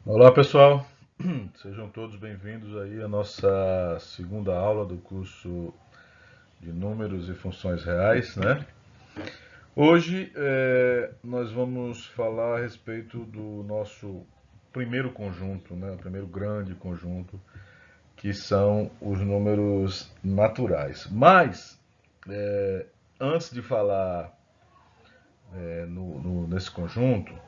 Olá pessoal, sejam todos bem-vindos aí à nossa segunda aula do curso de Números e Funções Reais, né? Hoje nós vamos falar a respeito do nosso primeiro conjunto, né? O primeiro grande conjunto, que são os números naturais. Mas, antes de falar nesse conjunto,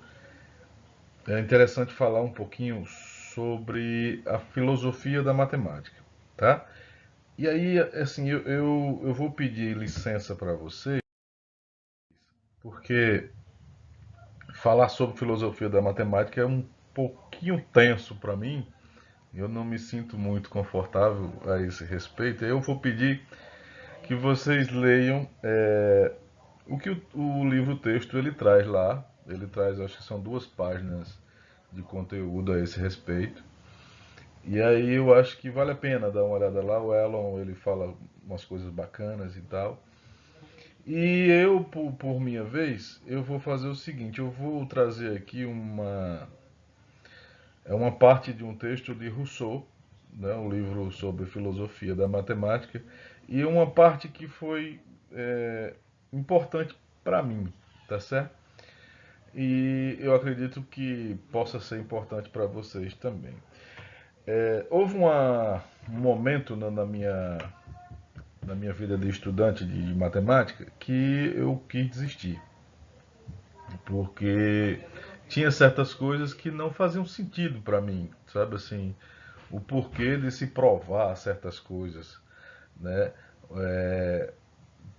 é interessante falar um pouquinho sobre a filosofia da matemática, tá? E aí, assim, eu vou pedir licença para você, porque falar sobre filosofia da matemática é um pouquinho tenso para mim. Eu não me sinto muito confortável a esse respeito. Eu vou pedir que vocês leiam o que o livro-texto ele traz lá. Ele traz, acho que são 2 páginas de conteúdo a esse respeito. E aí eu acho que vale a pena dar uma olhada lá. O Elon ele fala umas coisas bacanas e tal. E eu, por minha vez, eu vou fazer o seguinte, eu vou trazer aqui uma parte de um texto de Rousseau, né, um livro sobre filosofia da matemática, e uma parte que foi importante para mim, tá certo? E eu acredito que possa ser importante para vocês também. Houve um momento na minha vida de estudante de matemática que eu quis desistir, porque tinha certas coisas que não faziam sentido para mim, sabe assim, o porquê de se provar certas coisas, né? É,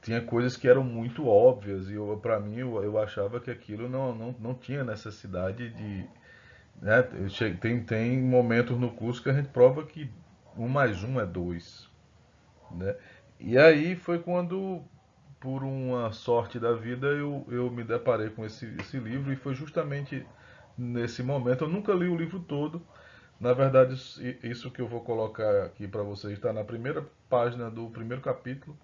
tinha coisas que eram muito óbvias e para mim eu achava que aquilo não tinha necessidade de, né? Tem momentos no curso que a gente prova que 1 mais 1 é 2, né? E aí foi quando, por uma sorte da vida, eu me deparei com esse livro e foi justamente nesse momento. Eu nunca li o livro todo. Na verdade, isso que eu vou colocar aqui para vocês está na primeira página do primeiro capítulo.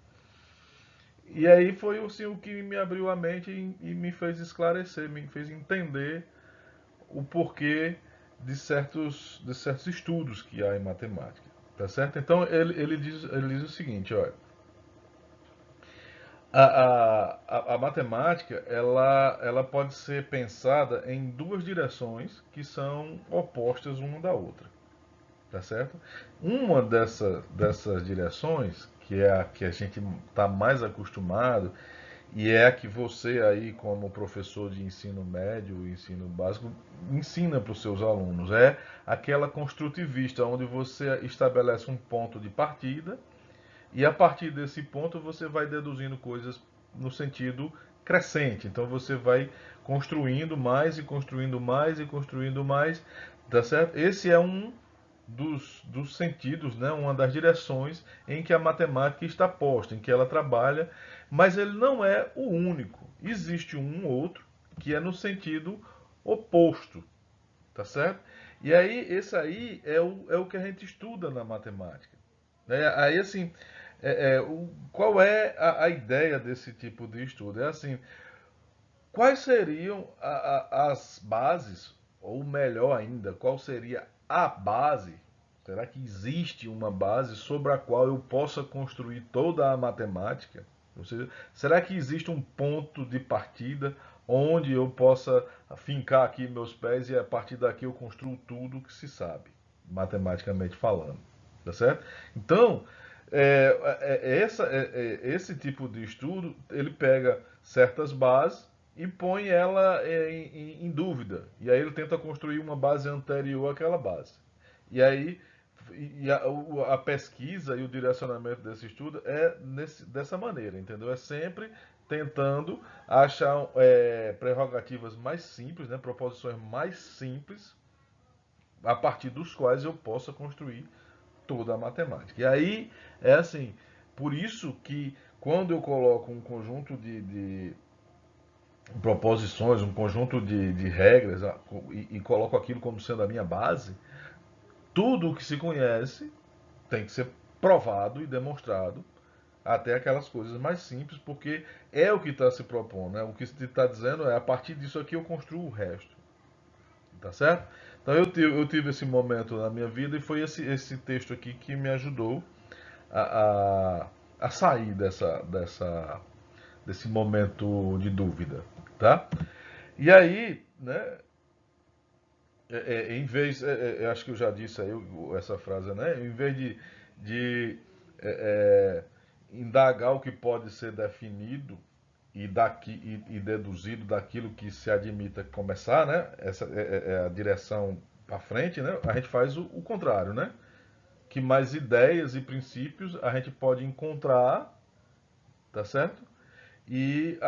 E aí foi assim, o que me abriu a mente e me fez esclarecer, me fez entender o porquê de certos estudos que há em matemática. Tá certo? Então ele diz o seguinte, olha, a matemática ela pode ser pensada em 2 direções que são opostas uma da outra, tá certo? Uma dessas direções, que é a que a gente está mais acostumado, e é a que você aí, como professor de ensino médio e ensino básico, ensina para os seus alunos, é aquela construtivista, onde você estabelece um ponto de partida e a partir desse ponto você vai deduzindo coisas no sentido crescente. Então você vai construindo mais e construindo mais e construindo mais, tá certo? Esse é um dos sentidos, né? Uma das direções em que a matemática está posta, em que ela trabalha, mas ele não é o único. Existe um outro que é no sentido oposto, tá certo? E aí, esse aí é o que a gente estuda na matemática. Aí, assim, qual é a ideia desse tipo de estudo? É assim, quais seriam as bases, ou melhor ainda, qual seria a base? Será que existe uma base sobre a qual eu possa construir toda a matemática? Ou seja, será que existe um ponto de partida onde eu possa fincar aqui meus pés e a partir daqui eu construo tudo que se sabe, matematicamente falando? Tá certo? Então, esse tipo de estudo, ele pega certas bases e põe ela em dúvida. E aí ele tenta construir uma base anterior àquela base. E aí a pesquisa e o direcionamento desse estudo é dessa maneira, entendeu? É sempre tentando achar prerrogativas mais simples, né, proposições mais simples, a partir dos quais eu possa construir toda a matemática. E aí é assim, por isso que quando eu coloco um conjunto de proposições, um conjunto de regras e coloco aquilo como sendo a minha base, tudo o que se conhece tem que ser provado e demonstrado até aquelas coisas mais simples, porque é o que está se propondo, né? O que se está dizendo é a partir disso aqui eu construo o resto, tá certo? Então eu tive esse momento na minha vida e foi esse texto aqui que me ajudou a, a, a sair desse momento de dúvida, tá? E aí, né, em vez, acho que eu já disse aí essa frase, né? Em vez de indagar o que pode ser definido e deduzido daquilo que se admita começar, né? Essa é a direção para frente, né? A gente faz o contrário, né? Que mais ideias e princípios a gente pode encontrar, tá certo? E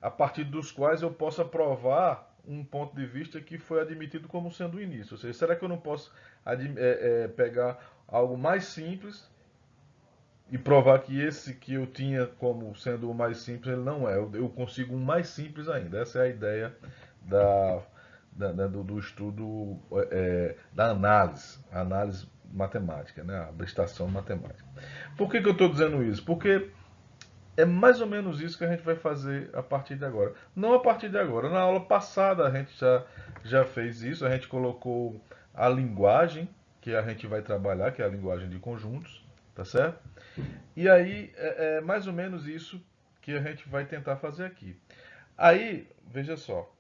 a partir dos quais eu possa provar um ponto de vista que foi admitido como sendo o início. Ou seja, será que eu não posso pegar algo mais simples e provar que esse que eu tinha como sendo o mais simples, ele não é. Eu consigo um mais simples ainda. Essa é a ideia da, do estudo da análise matemática, né? A abstração matemática. Por que eu estou dizendo isso? Porque é mais ou menos isso que a gente vai fazer a partir de agora. Não a partir de agora. Na aula passada a gente já fez isso. A gente colocou a linguagem que a gente vai trabalhar, que é a linguagem de conjuntos, tá certo? E aí é mais ou menos isso que a gente vai tentar fazer aqui. Aí, veja só,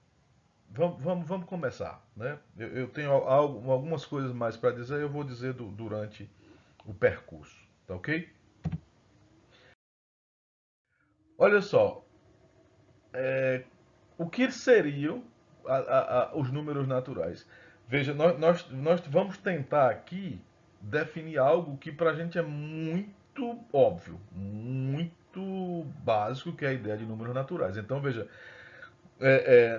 vamos começar, né? Eu tenho algumas coisas mais para dizer, eu vou dizer durante o percurso, tá ok? Olha só, o que seriam os números naturais? Veja, nós vamos tentar aqui definir algo que para a gente é muito óbvio, muito básico, que é a ideia de números naturais. Então, veja,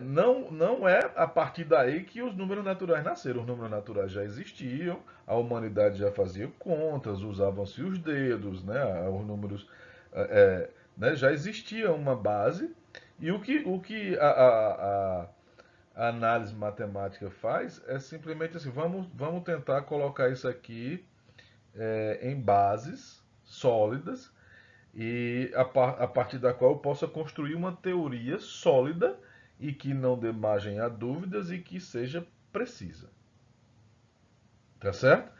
não é a partir daí que os números naturais nasceram. Os números naturais já existiam, a humanidade já fazia contas, usavam-se os dedos, né? Os números né? Já existia uma base. E o que a análise matemática faz é simplesmente assim, vamos tentar colocar isso aqui em bases sólidas e a partir da qual eu possa construir uma teoria sólida e que não dê margem a dúvidas e que seja precisa. Tá certo?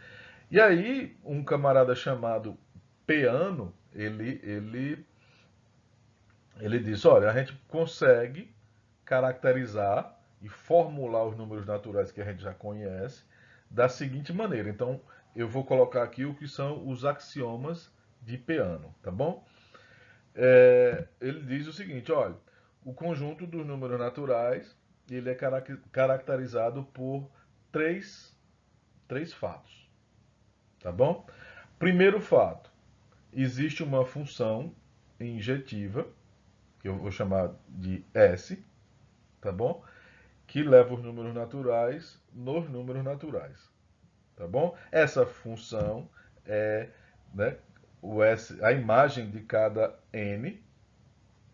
E aí, um camarada chamado Peano, ele disse, olha, a gente consegue caracterizar e formular os números naturais que a gente já conhece da seguinte maneira. Então, eu vou colocar aqui o que são os axiomas de Peano, tá bom? Ele diz o seguinte, olha, o conjunto dos números naturais ele é caracterizado por três fatos, tá bom? Primeiro fato, existe uma função injetiva, que eu vou chamar de S, tá bom? Que leva os números naturais nos números naturais, tá bom? Essa função é, né, o S, a imagem de cada n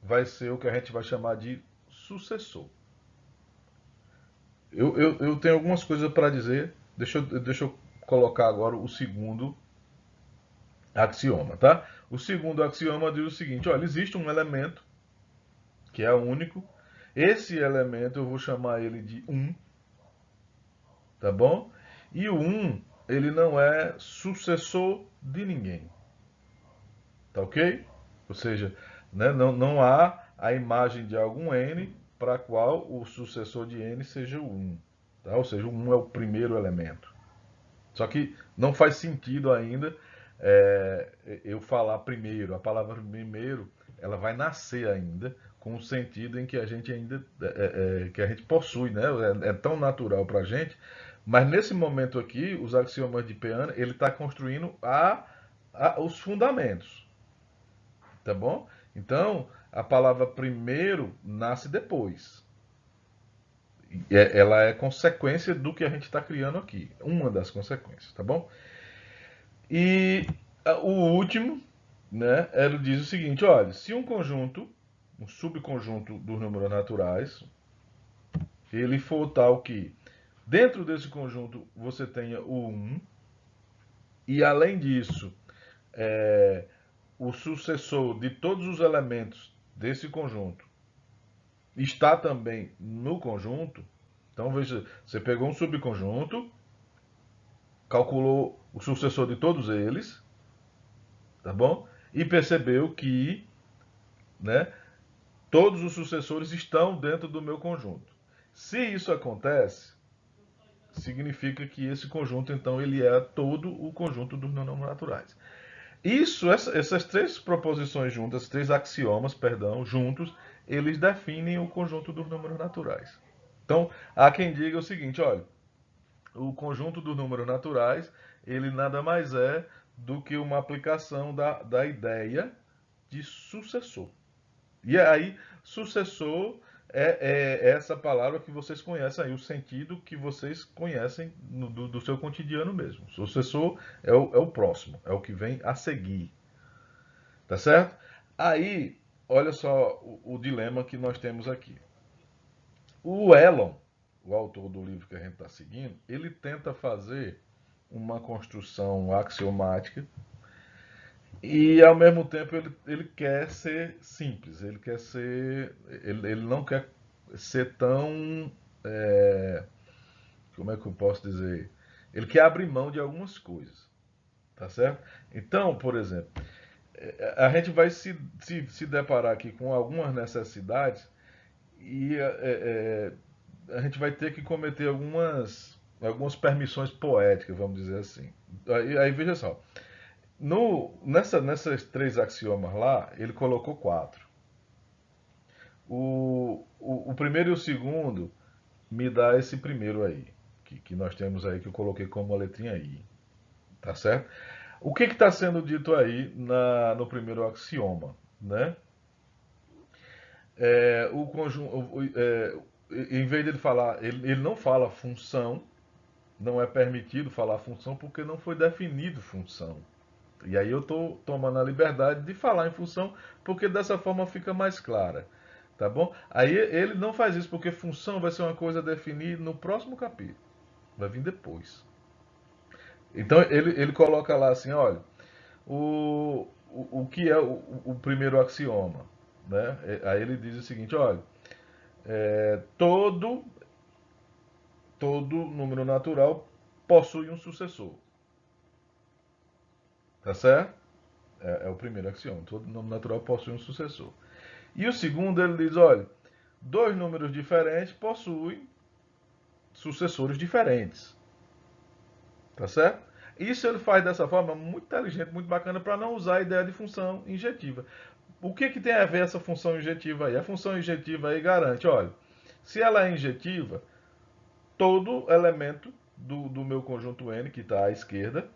vai ser o que a gente vai chamar de sucessor. Eu tenho algumas coisas para dizer. Deixa eu colocar agora o segundo axioma, tá? O segundo axioma diz o seguinte: olha, existe um elemento que é único. Esse elemento eu vou chamar ele de 1, tá bom? E o 1, ele não é sucessor de ninguém, tá ok? Ou seja, né, não há a imagem de algum n para a qual o sucessor de n seja o 1. Tá? Ou seja, o 1 é o primeiro elemento. Só que não faz sentido ainda eu falar primeiro. A palavra primeiro ela vai nascer ainda com o sentido em que a gente ainda que a gente possui, né? É tão natural para a gente. Mas nesse momento aqui, os axiomas de Peano, ele está construindo os fundamentos, tá bom? Então, a palavra primeiro nasce depois. Ela é consequência do que a gente está criando aqui. Uma das consequências, tá bom? E o último, né, ele diz o seguinte: olha, se um conjunto, um subconjunto dos números naturais, ele for tal que dentro desse conjunto você tenha o 1, e além disso, é, o sucessor de todos os elementos desse conjunto está também no conjunto, Então veja, você pegou um subconjunto, calculou o sucessor de todos eles, tá bom? E percebeu que, né, todos os sucessores estão dentro do meu conjunto. Se isso acontece, significa que esse conjunto, então, ele é todo o conjunto dos números naturais. Essas três proposições juntas, três axiomas, perdão, juntos, eles definem o conjunto dos números naturais. Então, há quem diga o seguinte, olha, o conjunto dos números naturais, ele nada mais é do que uma aplicação da ideia de sucessor. E aí, sucessor é essa palavra que vocês conhecem aí, o sentido que vocês conhecem do seu cotidiano mesmo. Sucessor é o próximo, é o que vem a seguir. Tá certo? Aí, olha só o dilema que nós temos aqui. O Elon, o autor do livro que a gente está seguindo, ele tenta fazer uma construção axiomática e ao mesmo tempo ele quer ser simples, ele quer ser. Ele não quer ser tão. é, Como é que eu posso dizer? Ele quer abrir mão de algumas coisas. Tá certo? Então, por exemplo, a gente vai se deparar aqui com algumas necessidades e a gente vai ter que cometer algumas permissões poéticas, vamos dizer assim. Aí veja só, nessas três axiomas lá, ele colocou quatro. O primeiro e o segundo me dá esse primeiro aí, que nós temos aí, que eu coloquei como uma letrinha I. Tá certo? O que está sendo dito aí no primeiro axioma? Né? O conjunto, em vez de ele falar, ele não fala função, não é permitido falar função porque não foi definido função. E aí eu estou tomando a liberdade de falar em função, porque dessa forma fica mais clara. Tá bom? Aí ele não faz isso, porque função vai ser uma coisa a definir no próximo capítulo. Vai vir depois. Então ele coloca lá assim, olha, o que é o primeiro axioma? Né? Aí ele diz o seguinte, olha, todo número natural possui um sucessor. Tá certo? É o primeiro axioma. Todo número natural possui um sucessor. E o segundo, ele diz: olha, dois números diferentes possuem sucessores diferentes. Tá certo? Isso ele faz dessa forma muito inteligente, muito bacana, para não usar a ideia de função injetiva. O que tem a ver essa função injetiva aí? A função injetiva aí garante: olha, se ela é injetiva, todo elemento do meu conjunto N, que está à esquerda,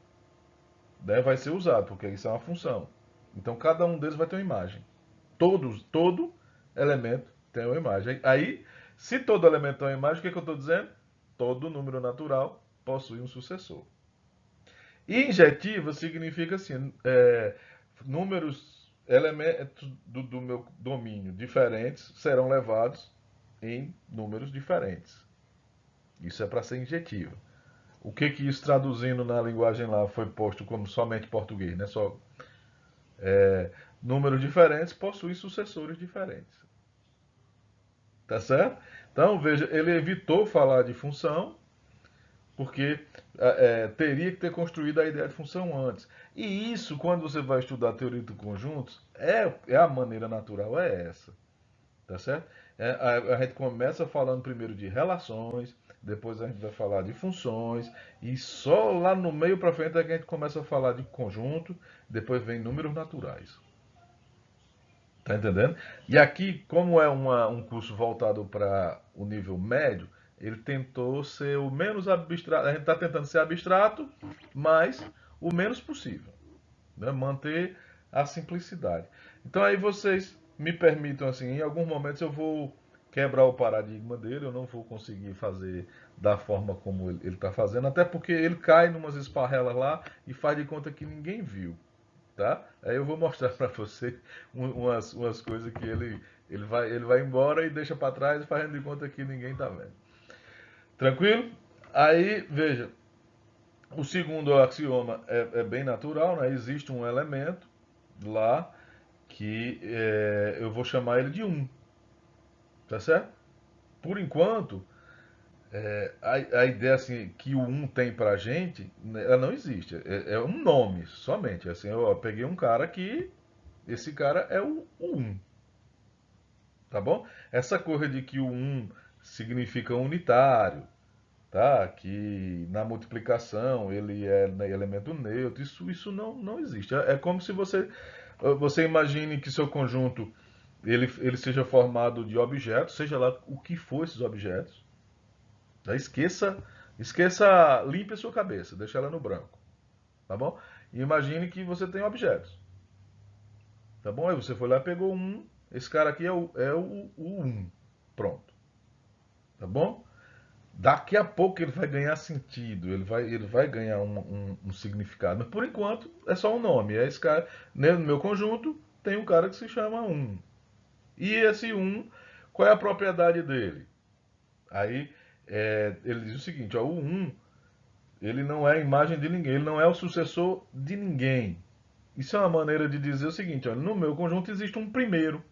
né, vai ser usado, porque isso é uma função. Então cada um deles vai ter uma imagem. Todo elemento tem uma imagem. Aí, se todo elemento tem uma imagem, o que eu estou dizendo? Todo número natural possui um sucessor. E injetiva significa assim, elementos do meu domínio diferentes serão levados em números diferentes. Isso é para ser injetiva. O que isso traduzindo na linguagem lá foi posto como somente português, né? Só números diferentes possuem sucessores diferentes. Tá certo? Então, veja, ele evitou falar de função, porque teria que ter construído a ideia de função antes. E isso, quando você vai estudar a teoria de conjuntos, é a maneira natural, é essa. Tá certo? A gente começa falando primeiro de relações, depois a gente vai falar de funções, e só lá no meio para frente é que a gente começa a falar de conjunto, depois vem números naturais. Tá entendendo? E aqui, como é um curso voltado para o nível médio, ele tentou ser o menos abstrato. A gente está tentando ser abstrato, mas o menos possível. Né? Manter a simplicidade. Então aí vocês me permitam, assim, em alguns momentos eu vou quebrar o paradigma dele, eu não vou conseguir fazer da forma como ele está fazendo, até porque ele cai em umas esparrelas lá e faz de conta que ninguém viu. Tá? Aí eu vou mostrar para você umas coisas que ele vai embora e deixa para trás fazendo de conta que ninguém tá vendo. Tranquilo? Aí, veja, o segundo axioma é bem natural, né? Existe um elemento lá que eu vou chamar ele de 1, tá certo? Por enquanto, A ideia assim que o um tem pra gente, né, ela não existe. É um nome somente. Assim, eu peguei um cara que esse cara é o um, tá bom? Essa coisa de que o um significa unitário, tá? Que na multiplicação ele é né, elemento neutro, isso não existe. É como se você imagine que seu conjunto ele seja formado de objetos, seja lá o que for esses objetos. Tá? Limpe a sua cabeça, deixa ela no branco, tá bom? E imagine que você tem objetos, tá bom? Aí você foi lá e pegou um, esse cara aqui é o um, pronto, tá bom? Daqui a pouco ele vai ganhar sentido, ele vai ganhar um significado, mas por enquanto é só um nome. É esse cara, no meu conjunto tem um cara que se chama um. E esse um, qual é a propriedade dele? Aí ele diz o seguinte, ó, o um ele não é a imagem de ninguém, ele não é o sucessor de ninguém. Isso é uma maneira de dizer o seguinte, ó, no meu conjunto existe um primeiro.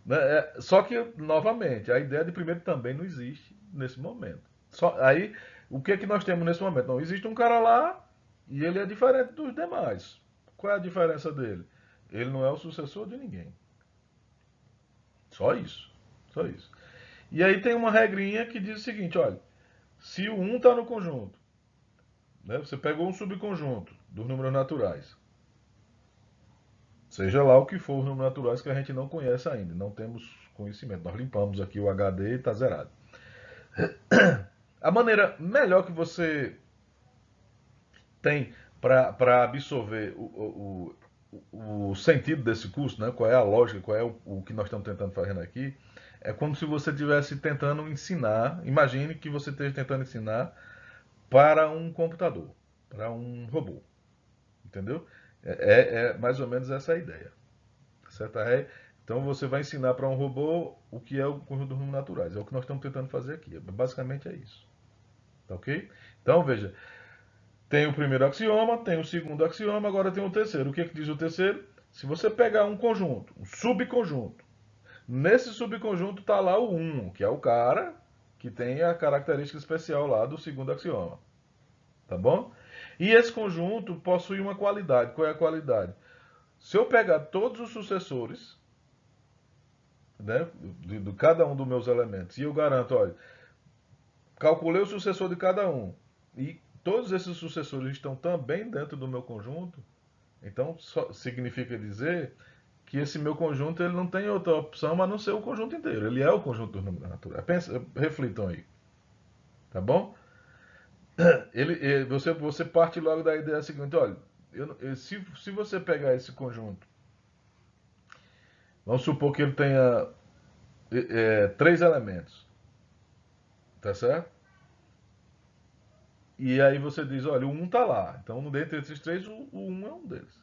Né? Só que, novamente, a ideia de primeiro também não existe nesse momento. Aí, o que é que nós temos nesse momento? Não, existe um cara lá e ele é diferente dos demais. Qual é a diferença dele? Ele não é o sucessor de ninguém. Só isso. Só isso. E aí tem uma regrinha que diz o seguinte, olha, se o um está no conjunto, né, você pegou um subconjunto dos números naturais, seja lá o que for os números naturais que a gente não conhece ainda, não temos conhecimento. Nós limpamos aqui o HD e está zerado. A maneira melhor que você tem para absorver o sentido desse curso, né? Qual é a lógica, qual é o que nós estamos tentando fazer aqui, é como se você estivesse tentando ensinar, imagine que você esteja tentando ensinar para um computador, para um robô, entendeu? É mais ou menos essa a ideia, certo? Então você vai ensinar para um robô o que é o conjunto dos números naturais, é o que nós estamos tentando fazer aqui, basicamente é isso, tá ok? Então veja, tem o primeiro axioma, tem o segundo axioma, agora tem o terceiro. O que, é que diz o terceiro? Se você pegar um conjunto, um subconjunto, nesse subconjunto está lá o 1, que é o cara que tem a característica especial lá do segundo axioma. Tá bom? E esse conjunto possui uma qualidade. Qual é a qualidade? Se eu pegar todos os sucessores, né, de cada um dos meus elementos, e eu garanto, olha, calculei o sucessor de cada um, e todos esses sucessores estão também dentro do meu conjunto, então significa dizer que esse meu conjunto ele não tem outra opção a não ser o conjunto inteiro. Ele é o conjunto dos números naturais. Reflitam aí, tá bom? Você parte logo da ideia seguinte, olha, se você pegar esse conjunto, vamos supor que ele tenha três elementos, tá certo? E aí você diz, olha, o um está lá. Então, dentre esses três, o 1 é um deles.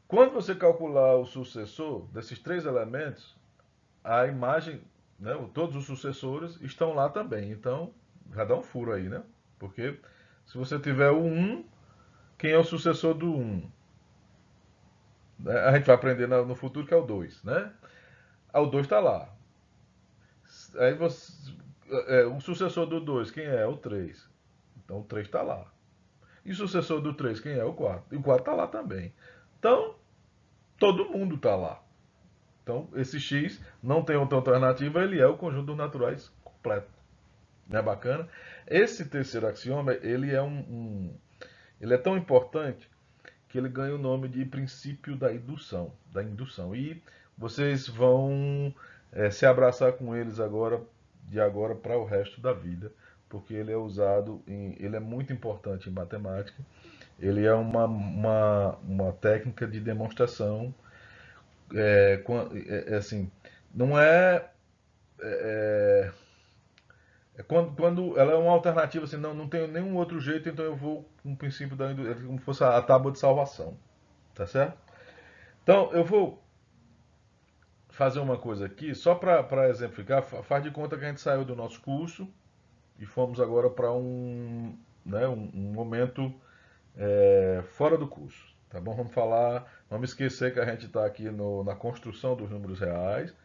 Quando você calcular o sucessor desses três elementos, a imagem, né, todos os sucessores estão lá também. Então, já dá um furo aí, né? Porque se você tiver o 1, quem é o sucessor do 1? A gente vai aprender no futuro que é o 2, né? O 2 está lá. Aí o sucessor do 2, quem é? O 3. Então o 3 está lá. E o sucessor do 3, quem é? O 4. E o 4 está lá também. Então, todo mundo está lá. Então, esse X não tem outra alternativa, ele é o conjunto dos naturais completo. Não é bacana? Esse terceiro axioma, ele é tão importante que ele ganha o nome de princípio da indução. E vocês vão se abraçar com eles agora, de agora para o resto da vida, porque ele é muito importante em matemática. Ele é uma técnica de demonstração, assim, não é quando ela é uma alternativa, assim, não tenho nenhum outro jeito, então eu vou com o princípio como se fosse a tábua de salvação, tá certo? Então eu vou fazer uma coisa aqui, só para exemplificar, faz de conta que a gente saiu do nosso curso e fomos agora para um momento fora do curso, tá bom? Vamos esquecer que a gente está aqui na construção dos números reais,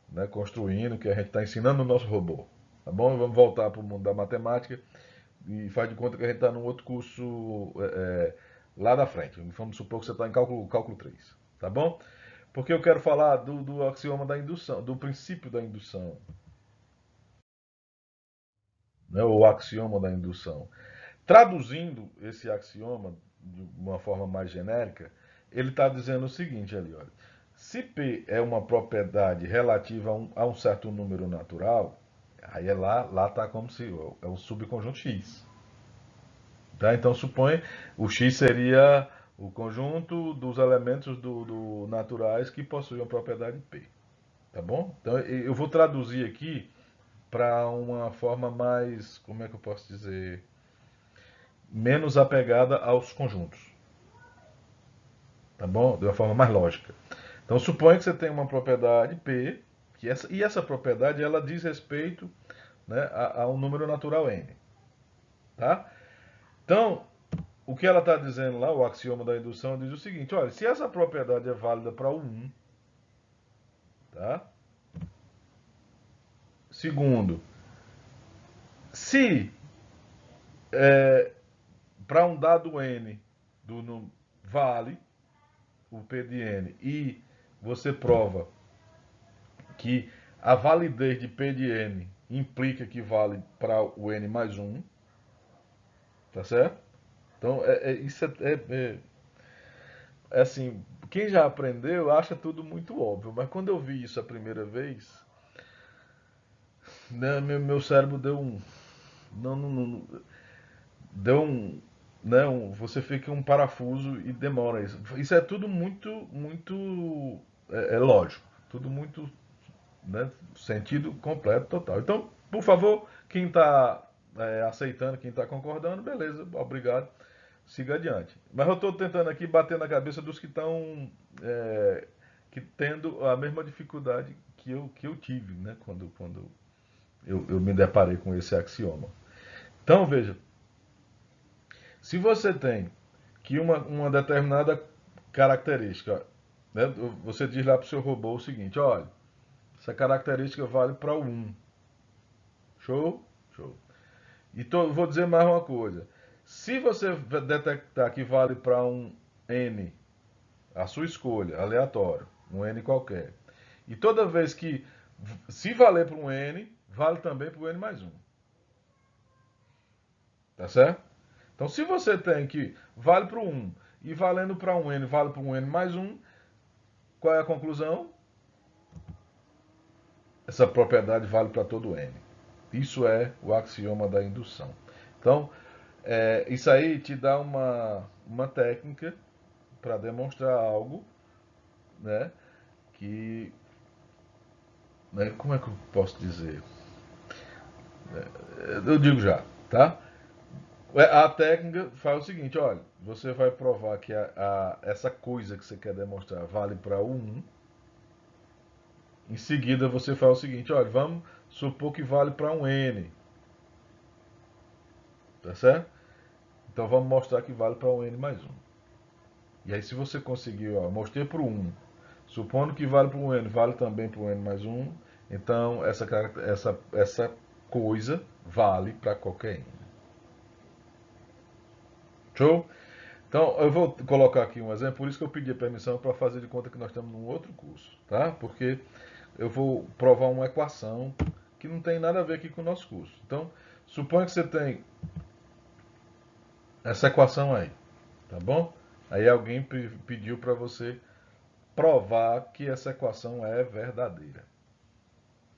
né, construindo, que a gente está ensinando o nosso robô. Tá bom? Vamos voltar para o mundo da matemática e faz de conta que a gente está num outro curso lá da frente. Vamos supor que você está em cálculo 3, tá bom? Porque eu quero falar do axioma da indução, do princípio da indução, né? O axioma da indução. Traduzindo esse axioma de uma forma mais genérica, ele está dizendo o seguinte ali, olha. Se P é uma propriedade relativa a um certo número natural, aí lá está como se é um subconjunto X. Tá? Então supõe o X seria o conjunto dos elementos do naturais que possuem a propriedade P. Tá bom? Então eu vou traduzir aqui para uma forma mais, como é que eu posso dizer, menos apegada aos conjuntos. Tá bom? De uma forma mais lógica. Então suponha que você tem uma propriedade P, e essa propriedade ela diz respeito, né, a um número natural n. Tá? Então, o que ela está dizendo lá, o axioma da indução, diz o seguinte: olha, se essa propriedade é válida para o 1, tá? Segundo, se para um dado n vale o P de n e você prova que a validez de P de n implica que vale para o n mais 1, tá certo? Então, isso é assim, quem já aprendeu acha tudo muito óbvio, mas quando eu vi isso a primeira vez, né, meu cérebro deu um. Não, não, não, deu um. Né, você fica um parafuso e demora isso. Isso é tudo muito lógico. Tudo muito, né, sentido completo, total. Então, por favor, quem está aceitando, quem está concordando, beleza, obrigado. Siga adiante. Mas eu estou tentando aqui bater na cabeça dos que estão que tendo a mesma dificuldade que eu tive, né, quando eu me deparei com esse axioma. Então, veja, se você tem que uma determinada característica, né, você diz lá para o seu robô o seguinte: olha, essa característica vale para o 1. Show? Show. E vou dizer mais uma coisa. Se você detectar que vale para um n, a sua escolha, aleatório, um n qualquer, e toda vez que, se valer para um n, vale também para o n mais 1. Tá certo? Então, se você tem que vale para o 1 e valendo para um n vale para um n mais 1, qual é a conclusão? Essa propriedade vale para todo n. Isso é o axioma da indução. Então, isso aí te dá uma técnica para demonstrar algo, né, que, né, como é que eu posso dizer? Eu digo já, tá? A técnica faz o seguinte: olha, você vai provar que essa coisa que você quer demonstrar vale para o 1. Em seguida, você faz o seguinte: olha, vamos supor que vale para um n, tá certo? Então vamos mostrar que vale para um n mais 1. E aí, se você conseguir, ó, mostrei para o 1, supondo que vale para um n, vale também para um n mais 1, então essa coisa vale para qualquer n. Show? Então, eu vou colocar aqui um exemplo, por isso que eu pedi a permissão para fazer de conta que nós estamos num outro curso, tá? Porque eu vou provar uma equação que não tem nada a ver aqui com o nosso curso. Então, suponha que você tem essa equação aí, tá bom? Aí alguém pediu para você provar que essa equação é verdadeira.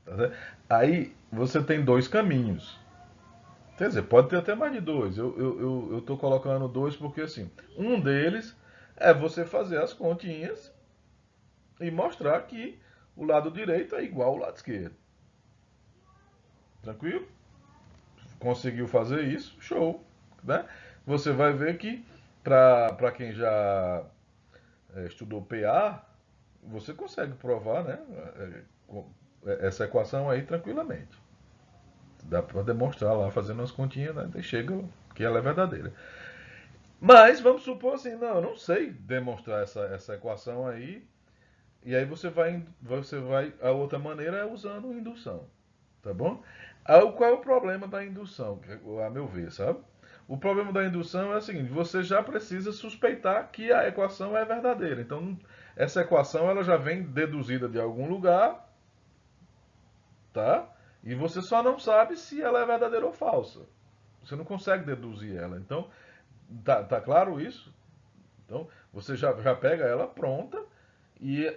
Tá certo? Aí você tem dois caminhos. Quer dizer, pode ter até mais de dois. Eu tô colocando dois porque assim, um deles é você fazer as continhas e mostrar que o lado direito é igual ao lado esquerdo. Tranquilo? Conseguiu fazer isso? Show. Né? Você vai ver que, para quem já estudou PA, você consegue provar, né, essa equação aí tranquilamente. Dá para demonstrar lá fazendo as continhas, né, e chega que ela é verdadeira. Mas vamos supor assim, não, eu não sei demonstrar essa equação aí. E aí você vai, a outra maneira é usando indução, tá bom? Aí, qual é o problema da indução, a meu ver, sabe? O problema da indução é o seguinte, você já precisa suspeitar que a equação é verdadeira. Então, essa equação ela já vem deduzida de algum lugar, tá? E você só não sabe se ela é verdadeira ou falsa. Você não consegue deduzir ela. Então, tá claro isso? Então, você já pega ela pronta e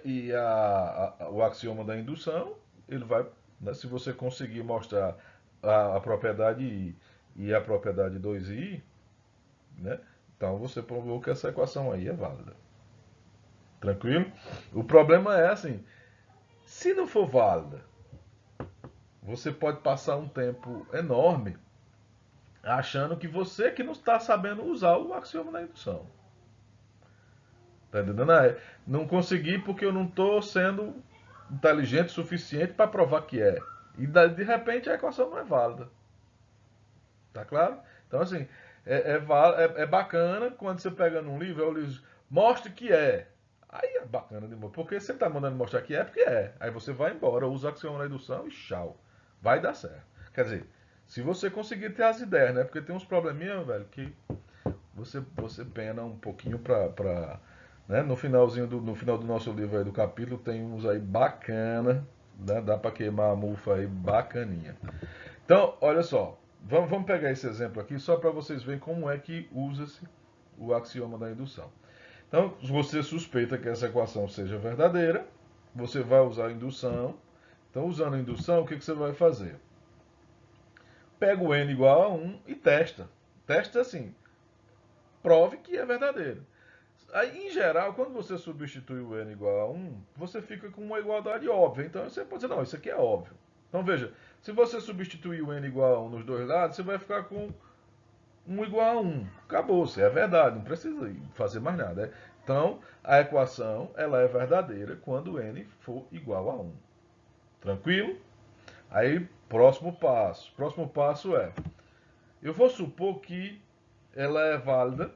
o axioma da indução, ele vai, né, se você conseguir mostrar a propriedade I e a propriedade 2i, né, então você provou que essa equação aí é válida. Tranquilo? O problema é assim, se não for válida, você pode passar um tempo enorme achando que você que não está sabendo usar o axioma da indução. Tá entendendo? Não consegui porque eu não estou sendo inteligente o suficiente para provar que é. E de repente a equação não é válida. Tá claro? Então, assim, é bacana quando você pega num livro, eu livro, mostre que é. Aí é bacana demais. Porque você está mandando mostrar que é, porque é. Aí você vai embora, usa a axioma da indução e tchau. Vai dar certo. Quer dizer, se você conseguir ter as ideias, né? Porque tem uns probleminha, velho, que você pena um pouquinho né? No final do nosso livro aí, do capítulo, tem uns aí bacana, né? Dá para queimar a mufa aí bacaninha. Então, olha só, vamos pegar esse exemplo aqui só para vocês verem como é que usa-se o axioma da indução. Então, se você suspeita que essa equação seja verdadeira, você vai usar a indução. Então, usando a indução, o que você vai fazer? Pega o n igual a 1 e testa. Testa assim, prove que é verdadeiro. Aí, em geral, quando você substitui o n igual a 1, você fica com uma igualdade óbvia. Então você pode dizer, não, isso aqui é óbvio. Então veja, se você substituir o n igual a 1 nos dois lados, você vai ficar com 1 igual a 1. Acabou, isso é verdade, não precisa fazer mais nada. Então, a equação ela é verdadeira quando n for igual a 1. Tranquilo? Aí, próximo passo. Próximo passo é, eu vou supor que ela é válida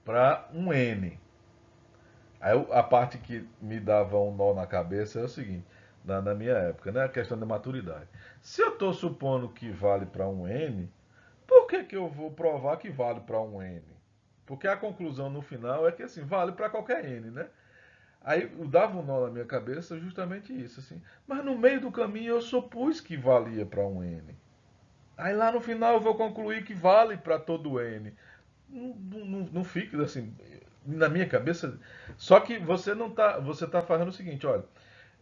para um n. Aí a parte que me dava um nó na cabeça é o seguinte, na minha época, né? A questão da maturidade. Se eu estou supondo que vale para um n, por que eu vou provar que vale para um n? Porque a conclusão no final é que assim, vale para qualquer n, né? Aí eu dava um nó na minha cabeça justamente isso, assim. Mas no meio do caminho eu supus que valia para um n. Aí lá no final eu vou concluir que vale para todo n. Não fica assim, na minha cabeça. Só que você tá fazendo o seguinte, olha,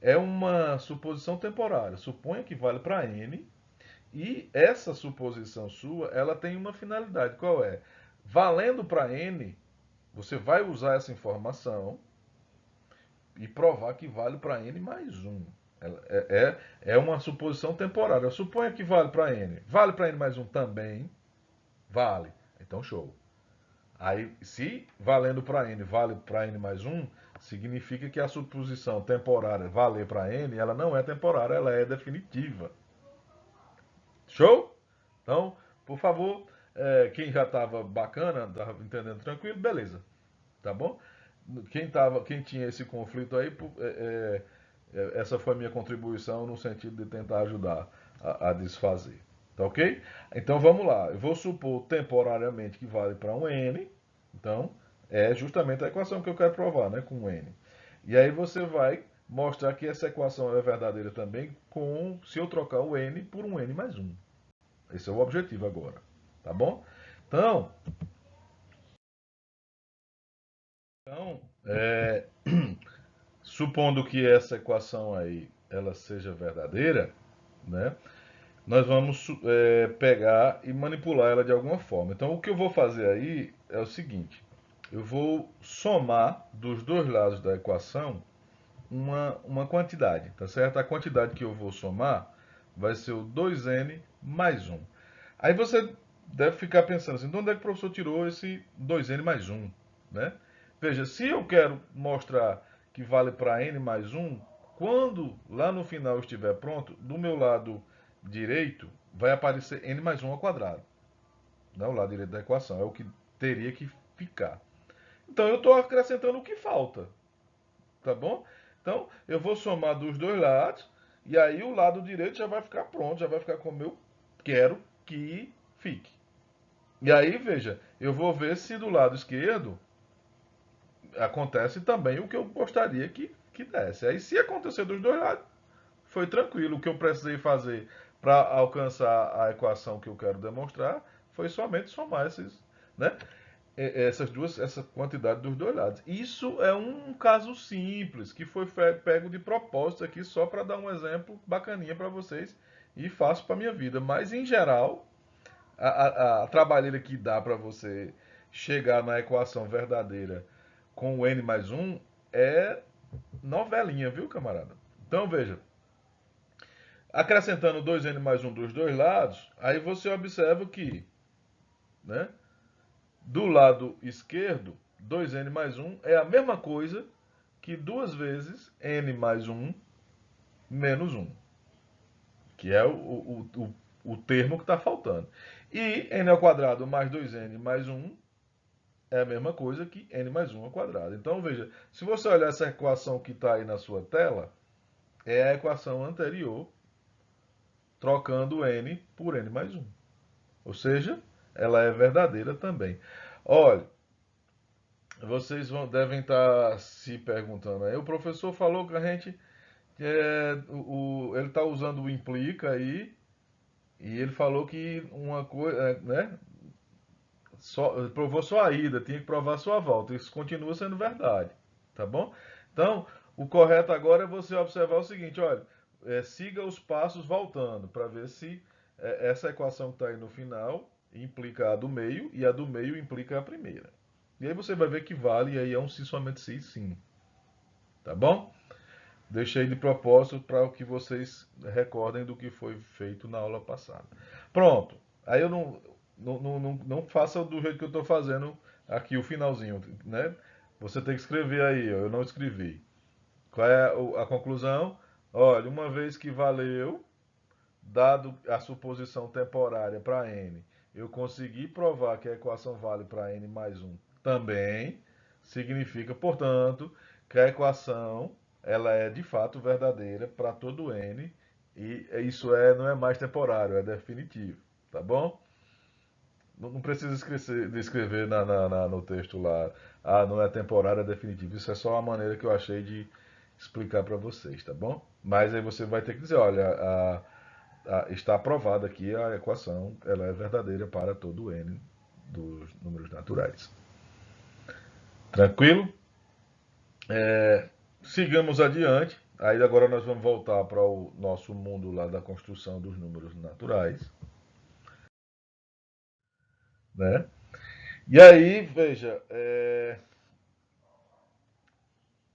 é uma suposição temporária. Suponha que vale para n e essa suposição sua, ela tem uma finalidade. Qual é? Valendo para n, você vai usar essa informação e provar que vale para n mais um. É uma suposição temporária. Suponha que vale para n. Vale para n mais um também? Vale. Então, show. Aí, se valendo para n vale para n mais um, significa que a suposição temporária valer para n, ela não é temporária, ela é definitiva. Show? Então, por favor, quem já estava bacana, estava entendendo tranquilo, beleza. Tá bom? Quem tinha esse conflito aí, essa foi a minha contribuição no sentido de tentar ajudar a desfazer. Tá ok? Então vamos lá. Eu vou supor temporariamente que vale para um n. Então, é justamente a equação que eu quero provar, né? Com um n. E aí você vai mostrar que essa equação é verdadeira também se eu trocar o n por um n mais um. Esse é o objetivo agora. Tá bom? Então, então, supondo que essa equação aí ela seja verdadeira, né? Nós vamos pegar e manipular ela de alguma forma. Então, o que eu vou fazer aí é o seguinte: eu vou somar dos dois lados da equação uma quantidade, tá certo? A quantidade que eu vou somar vai ser o 2n mais 1. Aí você deve ficar pensando assim, de onde é que o professor tirou esse 2n mais 1, né? Veja, se eu quero mostrar que vale para n mais 1, quando lá no final estiver pronto, do meu lado direito vai aparecer n mais 1 ao quadrado. Né? O lado direito da equação é o que teria que ficar. Então eu estou acrescentando o que falta. Tá bom? Então eu vou somar dos dois lados E aí o lado direito já vai ficar pronto, já vai ficar como eu quero que fique. E aí, veja, eu vou ver se do lado esquerdo acontece também o que eu gostaria que desse. Aí, se acontecer dos dois lados, foi tranquilo. O que eu precisei fazer para alcançar a equação que eu quero demonstrar foi somente somar né, essa quantidade dos dois lados. Isso é um caso simples que foi pego de propósito aqui só para dar um exemplo bacaninha para vocês e fácil para minha vida. Mas em geral, a trabalheira que dá para você chegar na equação verdadeira com o n mais um é novelinha, viu, camarada? Então veja, acrescentando 2n mais um dos dois lados, aí você observa que, né, do lado esquerdo, 2n mais um é a mesma coisa que 2 vezes n mais um menos um, que é o termo que está faltando. E n ao quadrado mais 2n mais um é a mesma coisa que n mais 1 ao quadrado. Então, veja, se você olhar essa equação que está aí na sua tela, é a equação anterior, trocando n por n mais 1. Ou seja, ela é verdadeira também. Olha, vocês devem estar se perguntando aí, o professor falou que a gente, ele está usando o implica aí, e ele falou que uma coisa, né, provou só a ida, tinha que provar sua volta. Isso continua sendo verdade, tá bom? Então, o correto agora é você observar o seguinte, olha, siga os passos voltando para ver se essa equação que está aí no final implica a do meio e a do meio implica a primeira. E aí você vai ver que vale e aí é um sim, somente sim, sim. Tá bom? Deixei de propósito para que vocês recordem do que foi feito na aula passada. Pronto. Aí eu não faça do jeito que eu estou fazendo aqui o finalzinho, né? Você tem que escrever aí, ó, eu não escrevi. Qual é a conclusão? Olha, uma vez que valeu, dado a suposição temporária para n, eu consegui provar que a equação vale para n mais 1 também, significa, portanto, que a equação ela é de fato verdadeira para todo n, e isso não é mais temporário, é definitivo, tá bom? Não precisa escrever no texto lá, não é temporário, é definitivo. Isso é só uma maneira que eu achei de explicar para vocês, tá bom? Mas aí você vai ter que dizer, olha, está aprovada aqui a equação, ela é verdadeira para todo n dos números naturais. Tranquilo? Sigamos adiante. Aí agora nós vamos voltar para o nosso mundo lá da construção dos números naturais, né? E aí, veja,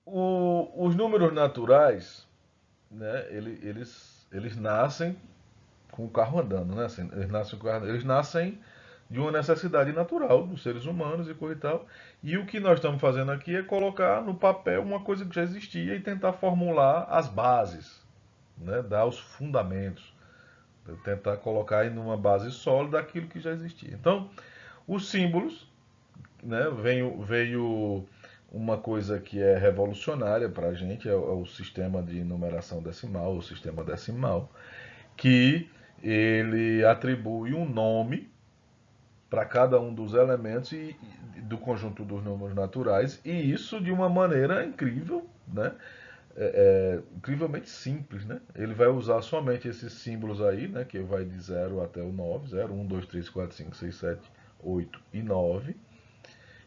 os números naturais, né? Eles nascem com o carro andando, né? Assim, eles nascem de uma necessidade natural dos seres humanos e coisa e tal. E o que nós estamos fazendo aqui é colocar no papel uma coisa que já existia e tentar formular as bases, né? Dar os fundamentos, tentar colocar aí numa base sólida aquilo que já existia. Então, os símbolos, né? Veio uma coisa que é revolucionária para a gente, é o sistema de numeração decimal, o sistema decimal, que ele atribui um nome para cada um dos elementos do conjunto dos números naturais, e isso de uma maneira incrível, né? Incrivelmente simples, né? Ele vai usar somente esses símbolos aí, né? Que vai de 0 até o 9, 0, 1, 2, 3, 4, 5, 6, 7, 8 e 9.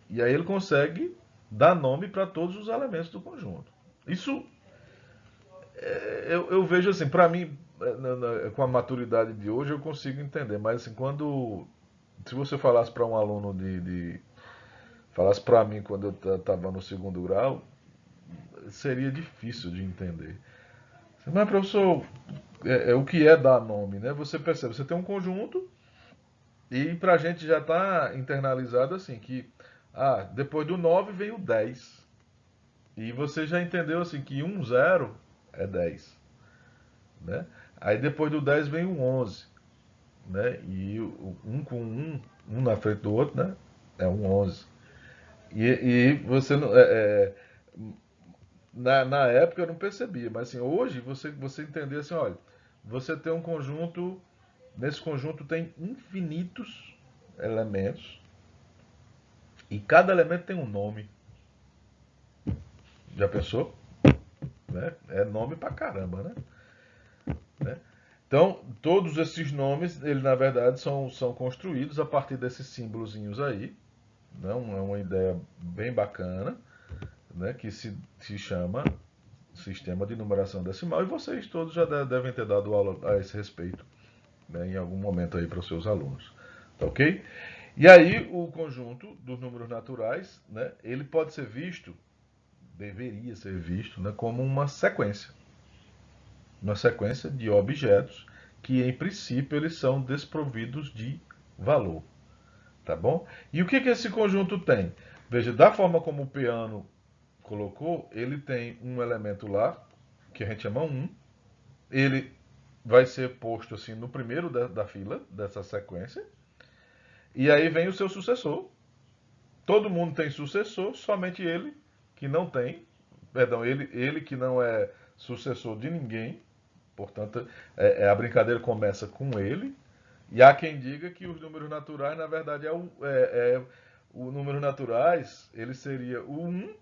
E aí ele consegue dar nome para todos os elementos do conjunto. Isso eu vejo assim, para mim, com a maturidade de hoje, eu consigo entender. Mas assim, se você falasse para um aluno falasse para mim quando eu estava no segundo grau, seria difícil de entender. Mas professor, o que é dar nome, né? Você percebe, você tem um conjunto e para a gente já está internalizado assim que depois do 9 vem o 10. E você já entendeu assim que 0 é 10, né? Aí depois do 10 vem o 11, né? E um com um na frente do outro, né? É um 11. E você não, na época eu não percebia, mas assim, hoje você entender assim, olha, você tem um conjunto, nesse conjunto tem infinitos elementos e cada elemento tem um nome. Já pensou? Né? É nome pra caramba, né? Então, todos esses nomes, eles na verdade são construídos a partir desses símbolozinhos aí. Né? É uma ideia bem bacana, né? Que se chama sistema de numeração decimal. E vocês todos já devem ter dado aula a esse respeito, né? Em algum momento aí para os seus alunos. Tá ok? E aí o conjunto dos números naturais, né? Ele pode ser visto, deveria ser visto, né? Como uma sequência de objetos que, em princípio, eles são desprovidos de valor, tá bom? E o que esse conjunto tem? Veja, da forma como o piano colocou, ele tem um elemento lá, que a gente chama 1, ele vai ser posto assim no primeiro da fila, dessa sequência, e aí vem o seu sucessor. Todo mundo tem sucessor, somente ele que não tem, perdão, ele que não é sucessor de ninguém. Portanto, a brincadeira começa com ele. E há quem diga que os números naturais, na verdade, o números naturais, ele seria o 1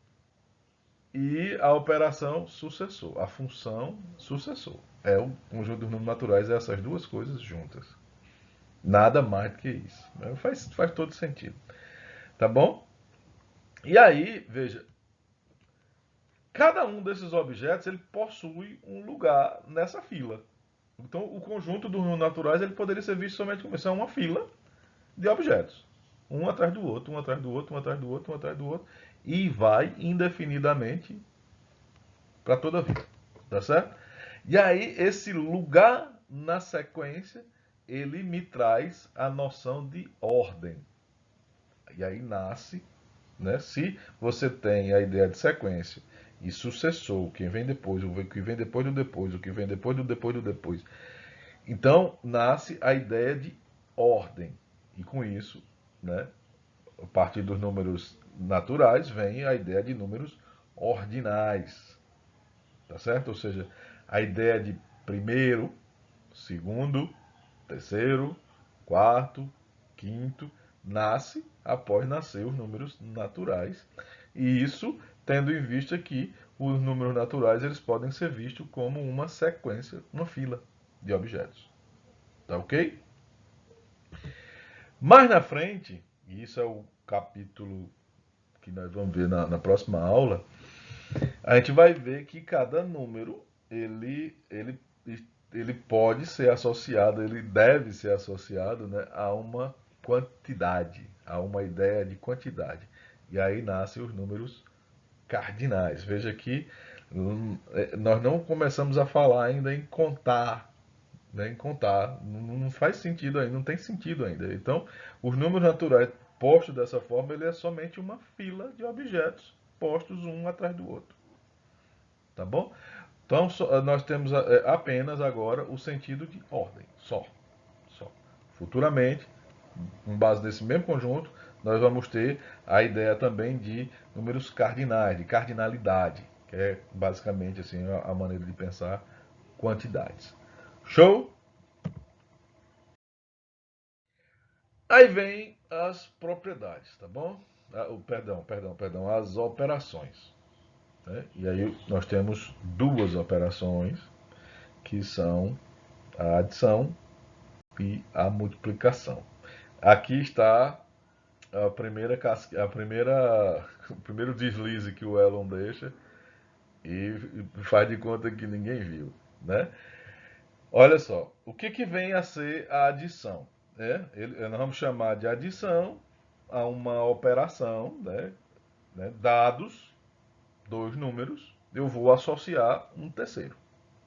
e a operação sucessor, a função sucessor. O conjunto dos números naturais é essas duas coisas juntas. Nada mais do que isso. Faz todo sentido. Tá bom? E aí, veja, cada um desses objetos ele possui um lugar nessa fila. Então, o conjunto dos números naturais ele poderia ser visto somente como isso. É uma fila de objetos. Um atrás do outro, um atrás do outro, um atrás do outro, um atrás do outro. E vai indefinidamente para toda a vida. Tá certo? E aí, esse lugar na sequência, ele me traz a noção de ordem. E aí nasce, né? Se você tem a ideia de sequência e sucessor, quem vem depois, o que vem depois do depois, o que vem depois do depois do depois. Então nasce a ideia de ordem. E com isso, né, a partir dos números naturais, vem a ideia de números ordinais. Tá certo? Ou seja, a ideia de primeiro, segundo, terceiro, quarto, quinto, nasce após nascer os números naturais. E isso tendo em vista que os números naturais eles podem ser vistos como uma sequência, uma fila de objetos. Tá ok? Mais na frente, e isso é o capítulo que nós vamos ver na próxima aula, a gente vai ver que cada número ele pode ser associado, ele deve ser associado, né, a uma quantidade, a uma ideia de quantidade. E aí nascem os números cardinais. Veja que nós não começamos a falar ainda em contar, né, em contar. Não faz sentido ainda, não tem sentido ainda. Então, os números naturais postos dessa forma, ele é somente uma fila de objetos postos um atrás do outro. Tá bom? Então, nós temos apenas agora o sentido de ordem, só. Futuramente, com base nesse mesmo conjunto, nós vamos ter a ideia também de números cardinais, de cardinalidade, que é basicamente assim a maneira de pensar quantidades. Show? Aí vem as propriedades, tá bom? Perdão, as operações. Né? E aí nós temos duas operações que são a adição e a multiplicação. Aqui está o primeiro deslize que o Elon deixa e faz de conta que ninguém viu, né? Olha só, o que vem a ser a adição? Né? Nós vamos chamar de adição a uma operação, né? Dados, dois números, eu vou associar um terceiro.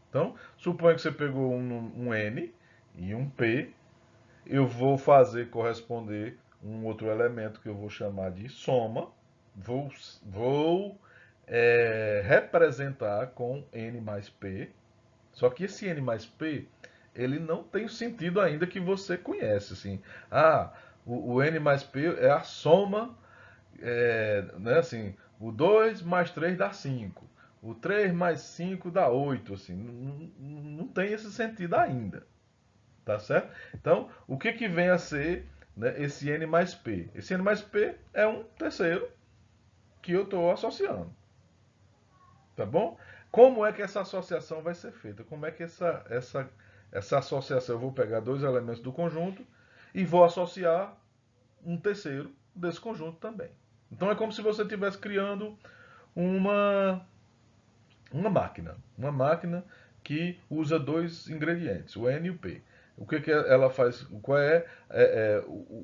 Então, suponha que você pegou um N e um P, eu vou fazer corresponder um outro elemento que eu vou chamar de soma, vou representar com N mais P, só que esse N mais P, ele não tem o sentido ainda que você conhece, assim, o N mais P é a soma, né, assim, o 2 mais 3 dá 5. o 3 mais 5 dá 8, assim, não tem esse sentido ainda, tá certo? Então, o que que vem a ser, né, esse n mais p? Esse n mais p é um terceiro que eu estou associando, tá bom? Como é que essa associação vai ser feita? Como é que essa associação, eu vou pegar dois elementos do conjunto e vou associar um terceiro desse conjunto também. Então é como se você estivesse criando uma, uma máquina que usa dois ingredientes, o N e o P. O que, que ela faz? Qual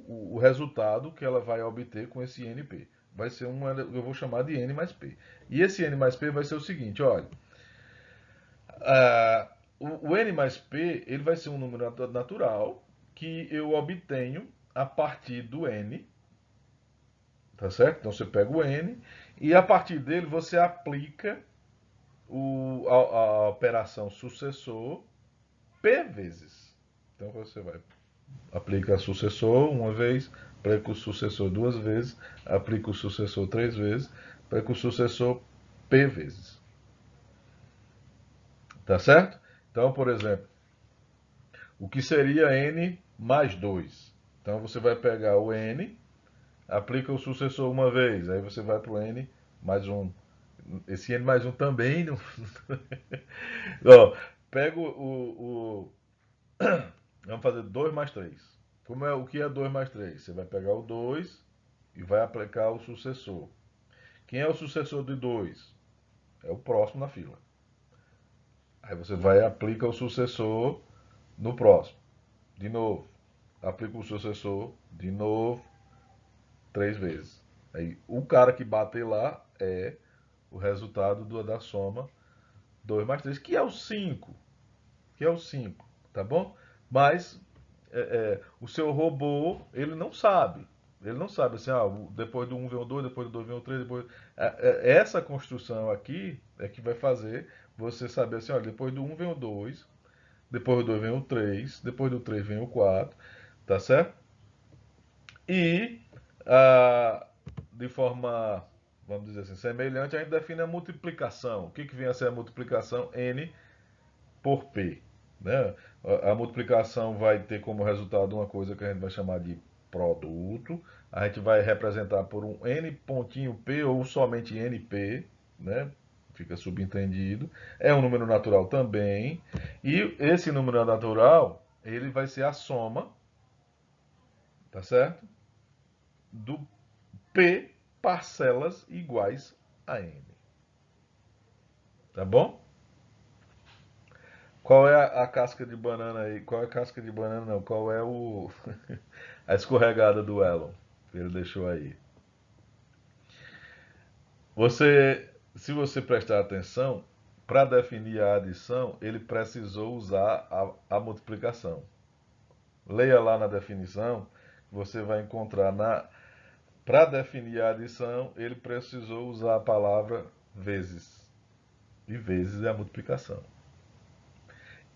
o resultado que ela vai obter com esse NP? Vai ser eu vou chamar de N mais P. E esse N mais P vai ser o seguinte, olha, o N mais P ele vai ser um número natural que eu obtenho a partir do N, tá certo? Então você pega o N e a partir dele você aplica a operação sucessor P vezes. Então você vai aplica o sucessor uma vez, aplica o sucessor duas vezes, aplica o sucessor três vezes, aplica o sucessor P vezes. Tá certo? Então, por exemplo, o que seria N mais 2? Então você vai pegar o N, aplica o sucessor uma vez, aí você vai para o N mais um. Esse N mais um também não. Ó, pega vamos fazer 2 mais 3. O que é 2 mais 3? Você vai pegar o 2 e vai aplicar o sucessor. Quem é o sucessor de 2? É o próximo na fila. Aí você vai e aplica o sucessor no próximo. De novo. Aplica o sucessor de novo. 3 vezes. Aí o cara que bater lá é o resultado da soma 2 mais 3, que é o 5. Que é o 5, tá bom? Mas o seu robô, ele não sabe. Ele não sabe assim, depois do 1 vem o 2, depois do 2 vem o 3, depois. Essa construção aqui é que vai fazer você saber assim, olha, depois do 1 vem o 2, depois do 2 vem o 3, depois do 3 vem o 4, tá certo? E de forma, vamos dizer assim, semelhante, a gente define a multiplicação. O que, que vem a ser a multiplicação? N por P. Né? A multiplicação vai ter como resultado uma coisa que a gente vai chamar de produto. A gente vai representar por um N pontinho P ou somente NP, né? Fica subentendido. É um número natural também. E esse número natural, ele vai ser a soma, tá certo? Do P parcelas iguais a N. Tá bom? Qual é a casca de banana aí? Qual é a casca de banana não? Qual é a escorregada do Elon que ele deixou aí? Se você prestar atenção, para definir a adição, ele precisou usar a multiplicação. Leia lá na definição, você vai encontrar para definir a adição, ele precisou usar a palavra vezes. E vezes é a multiplicação.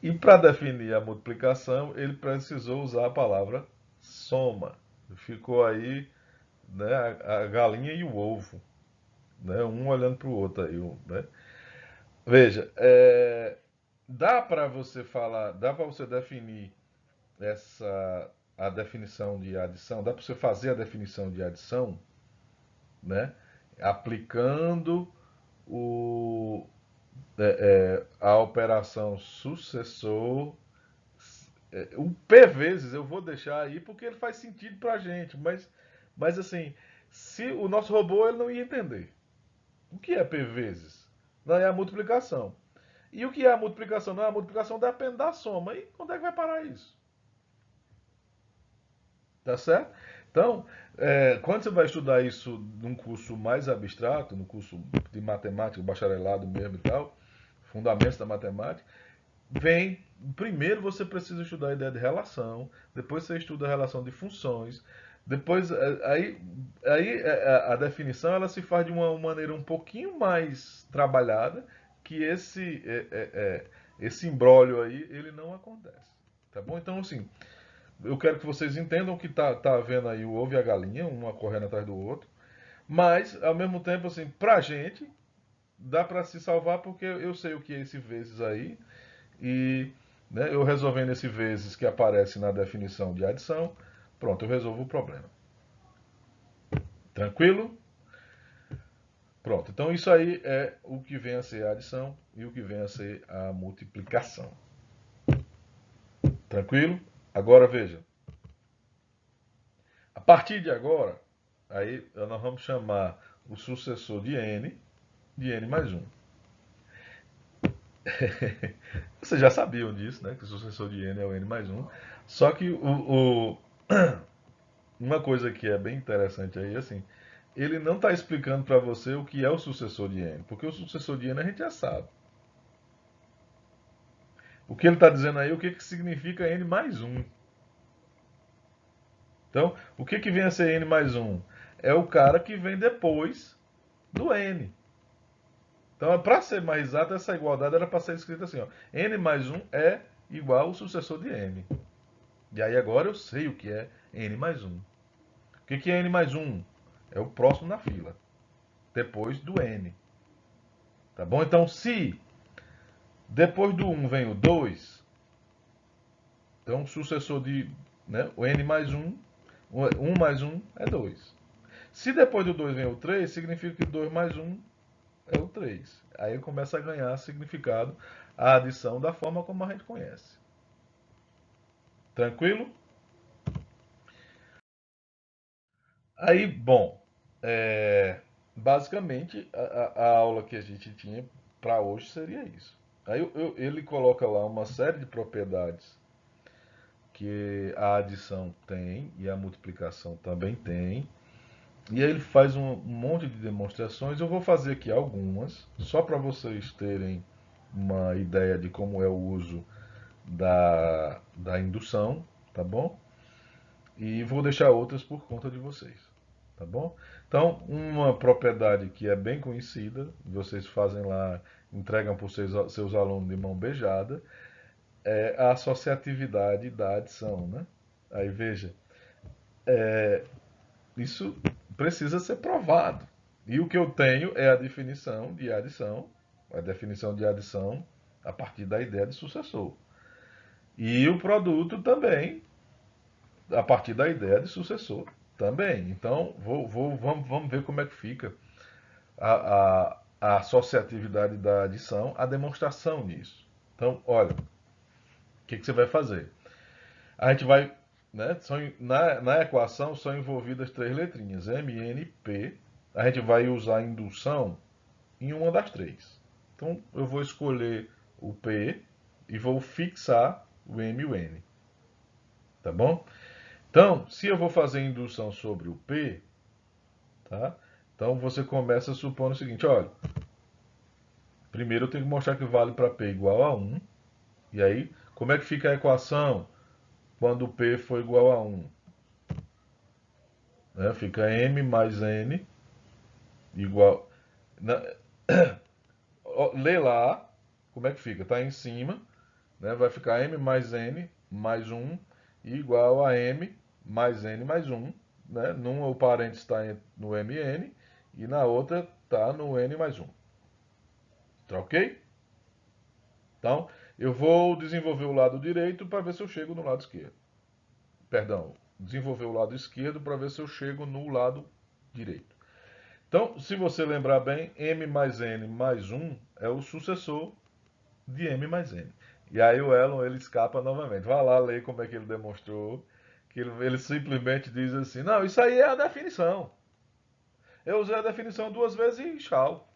E para definir a multiplicação, ele precisou usar a palavra soma. Ficou aí, né, a galinha e o ovo, né, um olhando para o outro aí, né? Veja, dá para você falar, dá para você definir a definição de adição, dá para você fazer a definição de adição, né, aplicando o, a operação sucessor. O P vezes eu vou deixar aí porque ele faz sentido pra gente, mas assim, se o nosso robô ele não ia entender. O que é P vezes? Não é a multiplicação. E o que é a multiplicação? Não, a multiplicação depende da soma. E onde é que vai parar isso? Tá certo? Então, quando você vai estudar isso num curso mais abstrato, no curso de matemática, bacharelado mesmo e tal, fundamentos da matemática, primeiro você precisa estudar a ideia de relação, depois você estuda a relação de funções, depois a definição ela se faz de uma maneira um pouquinho mais trabalhada, que esse imbróglio aí ele não acontece, tá bom? Então assim, eu quero que vocês entendam que tá havendo aí o ovo e a galinha, uma correndo atrás do outro, mas ao mesmo tempo assim, pra gente dá para se salvar porque eu sei o que é esse vezes aí e, né, eu resolvendo esse vezes que aparece na definição de adição, pronto, eu resolvo o problema. Tranquilo? Pronto, então isso aí é o que vem a ser a adição e o que vem a ser a multiplicação. Tranquilo? Agora veja. A partir de agora, aí nós vamos chamar o sucessor de n mais 1. Vocês já sabiam disso, né? Que o sucessor de n é o n mais 1. Só que uma coisa que é bem interessante aí, assim, ele não está explicando para você o que é o sucessor de n, porque o sucessor de n a gente já sabe. O que ele está dizendo aí, o que significa n mais 1. Então, o que vem a ser n mais 1? É o cara que vem depois do n. Então, para ser mais exato, essa igualdade era para ser escrita assim, ó, n mais 1 é igual ao sucessor de n. E aí agora eu sei o que é n mais 1. O que é n mais 1? É o próximo na fila, depois do n. Tá bom? Então, se depois do 1 vem o 2, então o sucessor de, né, o n mais 1, 1 mais 1 é 2. Se depois do 2 vem o 3, significa que 2 mais 1 é o 3. Aí começa a ganhar significado a adição da forma como a gente conhece. Tranquilo? Aí, bom, basicamente a aula que a gente tinha para hoje seria isso. Aí ele coloca lá uma série de propriedades que a adição tem e a multiplicação também tem. E aí ele faz um monte de demonstrações. Eu vou fazer aqui algumas, só para vocês terem uma ideia de como é o uso da indução, tá bom? E vou deixar outras por conta de vocês, tá bom? Então, uma propriedade que é bem conhecida, vocês fazem lá, entregam para os seus alunos de mão beijada, é a associatividade da adição, né? Aí veja, isso precisa ser provado. E o que eu tenho é a definição de adição a partir da ideia de sucessor. E o produto também, a partir da ideia de sucessor também. Então, vamos ver como é que fica a associatividade da adição, a demonstração disso. Então, olha, o que você vai fazer? A gente vai, né, na equação são envolvidas três letrinhas, M, N, P. A gente vai usar indução em uma das três. Então, eu vou escolher o P e vou fixar o M e o N. Tá bom? Então, se eu vou fazer indução sobre o P, tá? Então você começa supondo o seguinte, olha, primeiro eu tenho que mostrar que vale para P igual a 1, e aí, como é que fica a equação quando P for igual a 1? Né? Fica M mais N igual... Lê lá como é que fica, tá em cima, né? Vai ficar M mais N mais 1 igual a M mais N mais 1, né? Numa o parênteses está no MN e na outra está no N mais 1. Tá ok? Então, eu vou desenvolver o lado direito para ver se eu chego no lado esquerdo. Perdão, desenvolver o lado esquerdo para ver se eu chego no lado direito. Então, se você lembrar bem, M mais N mais 1 é o sucessor de M mais N. E aí o Elon ele escapa novamente. Vai lá ler como é que ele demonstrou. Que ele simplesmente diz assim: não, isso aí é a definição. Eu usei a definição duas vezes e tchau.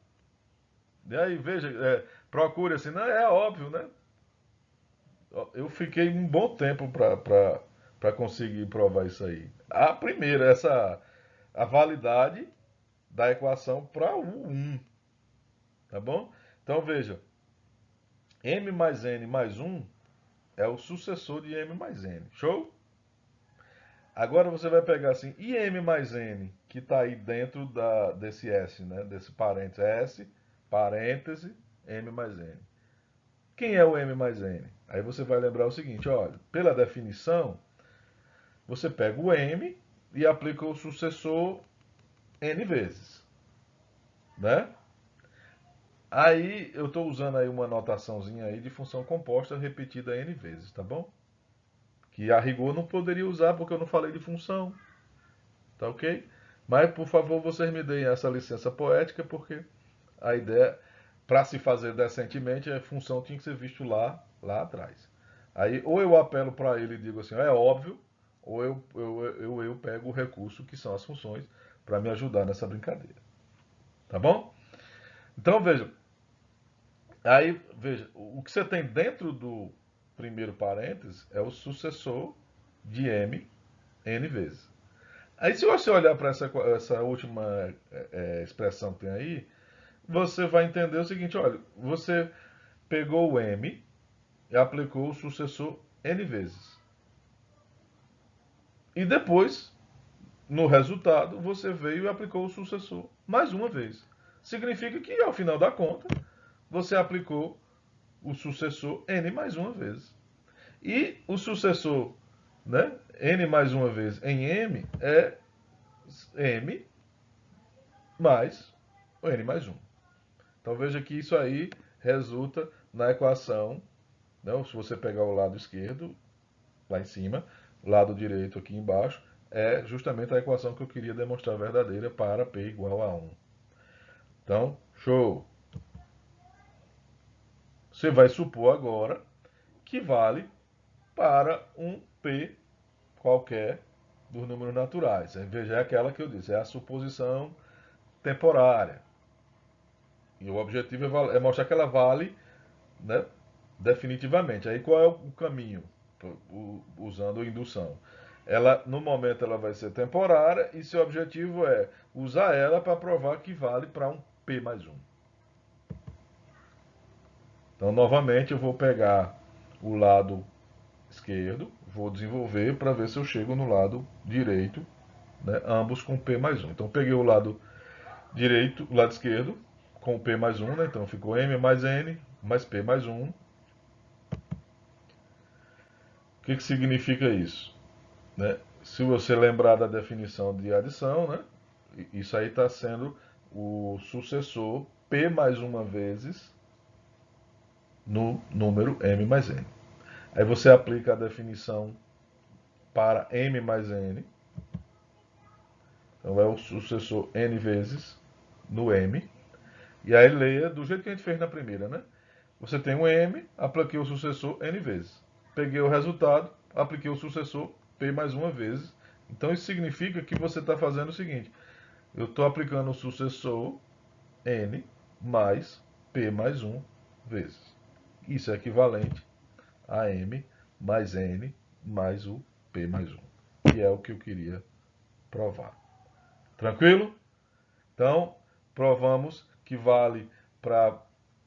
E aí, veja, procure assim, não, é óbvio, né? Eu fiquei um bom tempo para conseguir provar isso aí. A primeira, a validade da equação para o 1, tá bom? Então veja, M mais N mais 1 é o sucessor de M mais N. Show? Agora você vai pegar assim, e M mais N, que está aí dentro desse S, né? Desse parênteses, S, parêntese, M mais N. Quem é o M mais N? Aí você vai lembrar o seguinte, olha, pela definição, você pega o M e aplica o sucessor N vezes, né? Aí eu estou usando aí uma notaçãozinha aí de função composta repetida N vezes, tá bom? Que a rigor não poderia usar porque eu não falei de função, tá ok? Mas por favor vocês me deem essa licença poética porque a ideia, para se fazer decentemente, a função tinha que ser visto lá atrás. Aí ou eu apelo para ele e digo assim, é óbvio, ou eu pego o recurso que são as funções para me ajudar nessa brincadeira. Tá bom? Então veja, aí veja, o que você tem dentro do primeiro parênteses é o sucessor de m n vezes. Aí se você olhar para essa última expressão que tem aí, você vai entender o seguinte, olha, você pegou o m e aplicou o sucessor n vezes. E depois, no resultado, você veio e aplicou o sucessor mais uma vez. Significa que, ao final da conta, você aplicou o sucessor n mais uma vez. E o sucessor, né, n mais uma vez em m é m mais o n mais 1. Então veja que isso aí resulta na equação, né, se você pegar o lado esquerdo, lá em cima, lado direito aqui embaixo, é justamente a equação que eu queria demonstrar verdadeira para P igual a 1. Então, show! Você vai supor agora que vale para um P qualquer dos números naturais. Veja, é aquela que eu disse, é a suposição temporária. E o objetivo é mostrar que ela vale, né, definitivamente. Aí qual é o caminho? Usando indução. Ela, no momento, ela vai ser temporária e seu objetivo é usar ela para provar que vale para um P mais 1. Então, novamente, eu vou pegar o lado esquerdo, vou desenvolver para ver se eu chego no lado direito, né, ambos com P mais 1. Então, peguei o lado direito, o lado esquerdo, com P mais 1, né, então ficou M mais N mais P mais 1. O que significa isso? Né? Se você lembrar da definição de adição, né? Isso aí está sendo o sucessor P mais uma vezes no número M mais N. Aí você aplica a definição para M mais N. Então é o sucessor N vezes no M. E aí leia do jeito que a gente fez na primeira, né? Você tem um M, apliquei o sucessor N vezes. Peguei o resultado, apliquei o sucessor P mais uma vezes. Então isso significa que você está fazendo o seguinte: eu estou aplicando o sucessor n mais p mais 1 vezes. Isso é equivalente a m mais n mais o p mais 1, que é o que eu queria provar. Tranquilo? Então, provamos que vale para,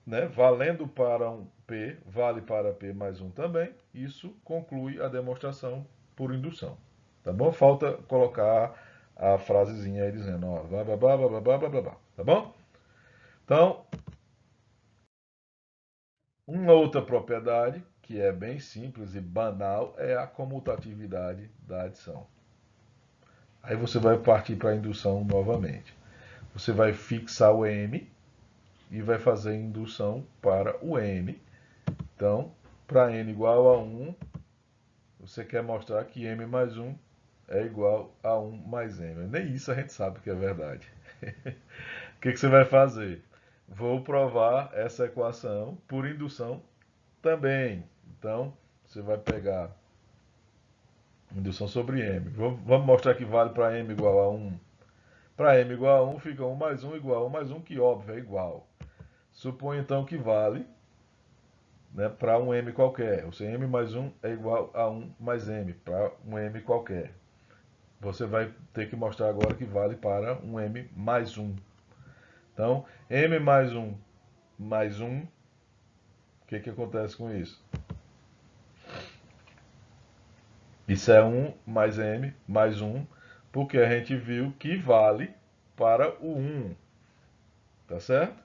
né, valendo para um p, vale para p mais 1 também. Isso conclui a demonstração por indução. Tá bom? Falta colocar a frasezinha aí dizendo, ó, blá blá blá blá blá blá blá blá. Tá bom? Então, uma outra propriedade que é bem simples e banal é a comutatividade da adição. Aí você vai partir para a indução novamente. Você vai fixar o m e vai fazer a indução para o n. Então, para n igual a 1, você quer mostrar que m mais 1 é igual a 1 mais m. Nem isso a gente sabe que é verdade. O que você vai fazer? Vou provar essa equação por indução também. Então, você vai pegar indução sobre m. Vamos mostrar que vale para m igual a 1. Para m igual a 1, fica 1 mais 1 igual a 1 mais 1, que óbvio é igual. Supõe então que vale, né, para um m qualquer. Ou seja, m mais 1 é igual a 1 mais m, para um m qualquer. Você vai ter que mostrar agora que vale para um m mais 1. Então, m mais 1, o que acontece com isso? Isso é 1 mais m mais 1, porque a gente viu que vale para o 1. Tá certo?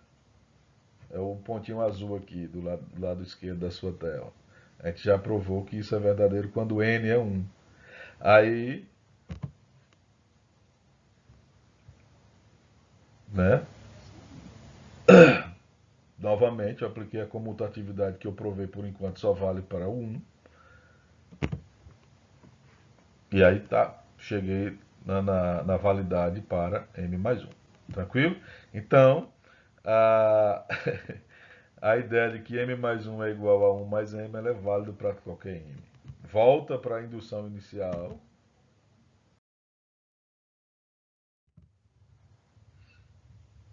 É o pontinho azul aqui do lado esquerdo da sua tela. A gente já provou que isso é verdadeiro quando n é 1. Aí, né? novamente, eu apliquei a comutatividade que eu provei por enquanto, só vale para o 1. E aí tá, cheguei na validade para m mais 1. Tranquilo? Então, a, a ideia de que m mais 1 é igual a 1 mais m, ela é válida para qualquer m. Volta para a indução inicial.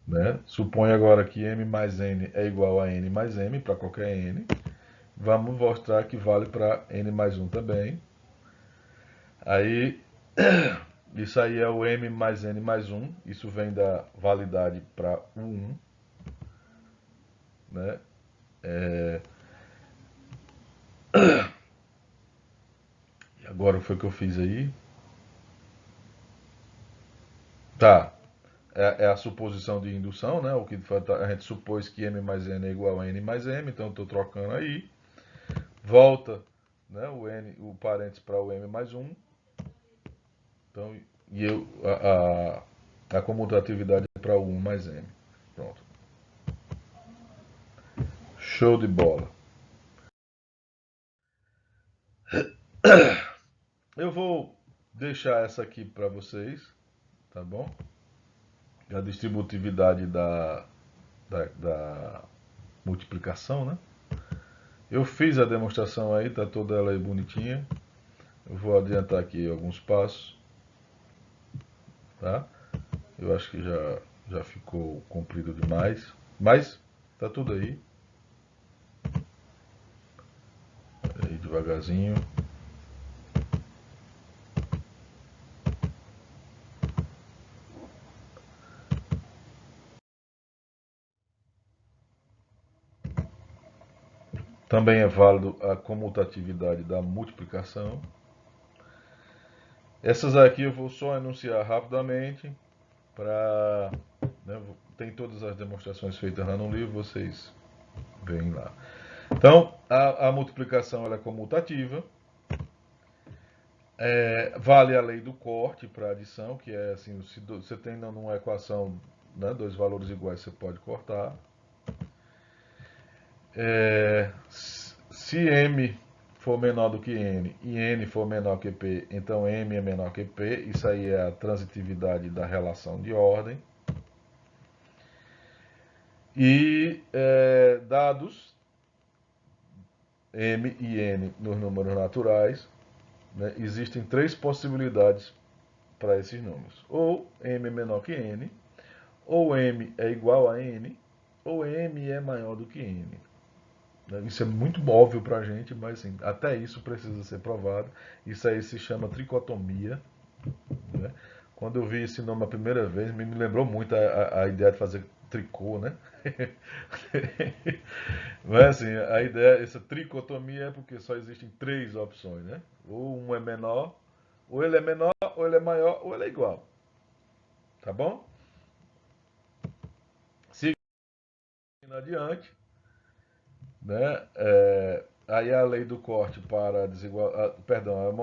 Né? Supõe agora que m mais n é igual a n mais m para qualquer n. Vamos mostrar que vale para n mais 1 também. Aí, isso aí é o m mais n mais 1. Isso vem da validade para o 1. Né? Agora foi o que eu fiz aí. Tá. É a suposição de indução, né? O que a gente supôs que m mais n é igual a n mais m, então eu estou trocando aí. Volta, né, o parênteses para o m mais 1. Então, a comutatividade é para o 1 mais m. Pronto. Show de bola. Eu vou deixar essa aqui para vocês, tá bom? A distributividade da multiplicação, né? Eu fiz a demonstração aí, tá toda ela aí bonitinha. Eu vou adiantar aqui alguns passos, tá? Eu acho que já ficou comprido demais, mas tá tudo aí. Aí devagarzinho. Também é válido a comutatividade da multiplicação. Essas aqui eu vou só enunciar rapidamente para, né, tem todas as demonstrações feitas lá no livro, vocês veem lá. Então, a multiplicação ela é comutativa. Vale a lei do corte para adição, que é assim, se você tem numa equação, né, dois valores iguais, você pode cortar. Se m for menor do que n e n for menor que p, então m é menor que p. Isso aí é a transitividade da relação de ordem. E dados m e n nos números naturais, né, existem três possibilidades para esses números. Ou m é menor que n, ou m é igual a n, ou m é maior do que n. Isso é muito óbvio para a gente, mas assim, até isso precisa ser provado. Isso aí se chama tricotomia. Né? Quando eu vi esse nome a primeira vez, me lembrou muito a ideia de fazer tricô, né? Mas assim, a ideia, essa tricotomia é porque só existem três opções, né? Ou um é menor, ou ele é menor, ou ele é maior, ou ele é igual. Tá bom? Seguindo adiante, né? Aí a lei do corte para perdão, a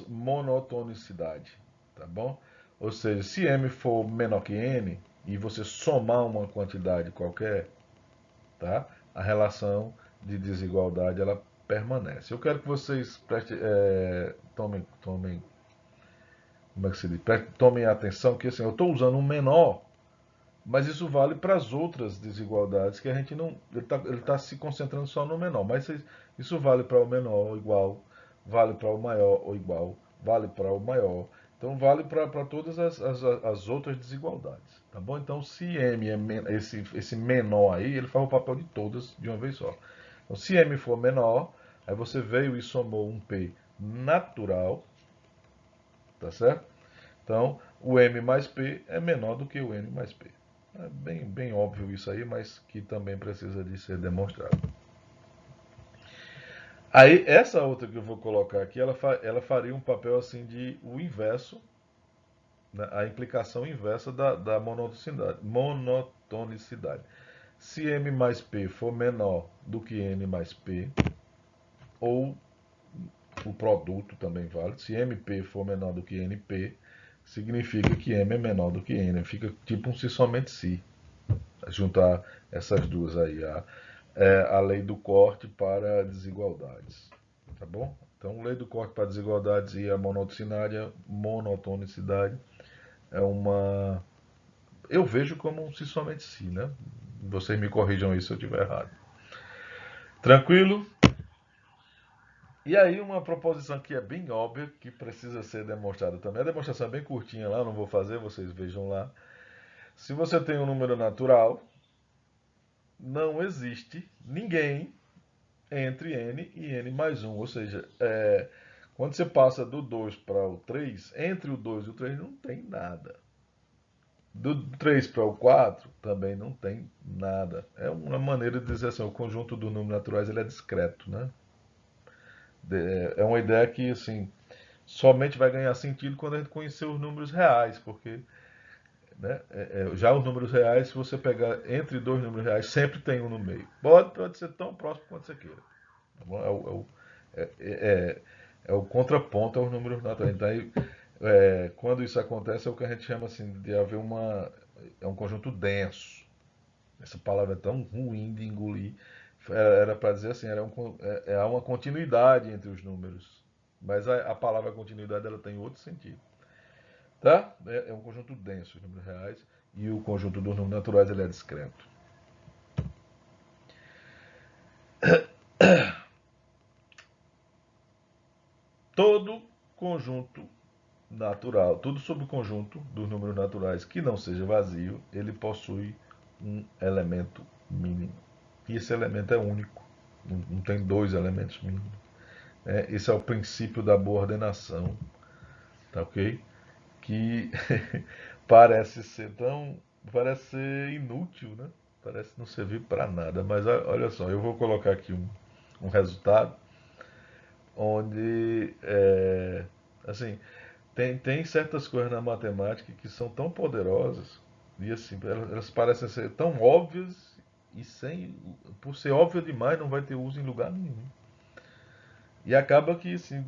monotonicidade, tá bom? Ou seja, se m for menor que n e você somar uma quantidade qualquer, tá? A relação de desigualdade ela permanece. Eu quero que vocês tomem, como é que se diz? Tomem atenção que assim, eu estou usando um menor, mas isso vale para as outras desigualdades que a gente não. Ele tá se concentrando só no menor. Mas isso vale para o menor ou igual, vale para o maior ou igual, vale para o maior. Então vale para todas as outras desigualdades. Tá bom? Então se M é esse menor aí, ele faz o papel de todas de uma vez só. Então se M for menor, aí você veio e somou um P natural, tá certo? Então o M mais P é menor do que o N mais P. É bem óbvio isso aí, mas que também precisa de ser demonstrado. Aí, essa outra que eu vou colocar aqui, ela faria um papel assim de o inverso, né, a implicação inversa da monotonicidade. Se M mais P for menor do que N mais P, ou o produto também vale, se MP for menor do que NP, significa que M é menor do que N. Fica tipo um se somente se. Juntar essas duas aí, a lei do corte para desigualdades. Tá bom? Então, lei do corte para desigualdades e a monotonicidade é uma. Eu vejo como um se somente se, né? Vocês me corrijam isso se eu estiver errado. Tranquilo? E aí uma proposição que é bem óbvia, que precisa ser demonstrada também. A demonstração é bem curtinha lá, não vou fazer, vocês vejam lá. Se você tem um número natural, não existe ninguém entre n e n mais 1. Ou seja, quando você passa do 2 para o 3, entre o 2 e o 3 não tem nada. Do 3 para o 4 também não tem nada. É uma maneira de dizer assim, o conjunto dos números naturais ele é discreto, né? É uma ideia que assim, somente vai ganhar sentido quando a gente conhecer os números reais, porque né, já os números reais, se você pegar entre dois números reais, sempre tem um no meio. Pode ser tão próximo quanto você queira. Tá bom? É o contraponto aos números naturais. Então, aí, quando isso acontece, é o que a gente chama assim, de haver é um conjunto denso. Essa palavra é tão ruim de engolir. Era para dizer assim, há uma continuidade entre os números. Mas a palavra continuidade ela tem outro sentido. Tá? É um conjunto denso, os números reais. E o conjunto dos números naturais ele é discreto. Todo conjunto natural, todo subconjunto dos números naturais que não seja vazio, ele possui um elemento mínimo. E esse elemento é único. Não tem dois elementos mínimos. Esse é o princípio da boa ordenação, tá ok? Que parece ser inútil, né? Parece não servir para nada. Mas olha só, eu vou colocar aqui um resultado onde, assim, tem certas coisas na matemática que são tão poderosas e assim, elas parecem ser tão óbvias e por ser óbvia demais não vai ter uso em lugar nenhum. E acaba que assim,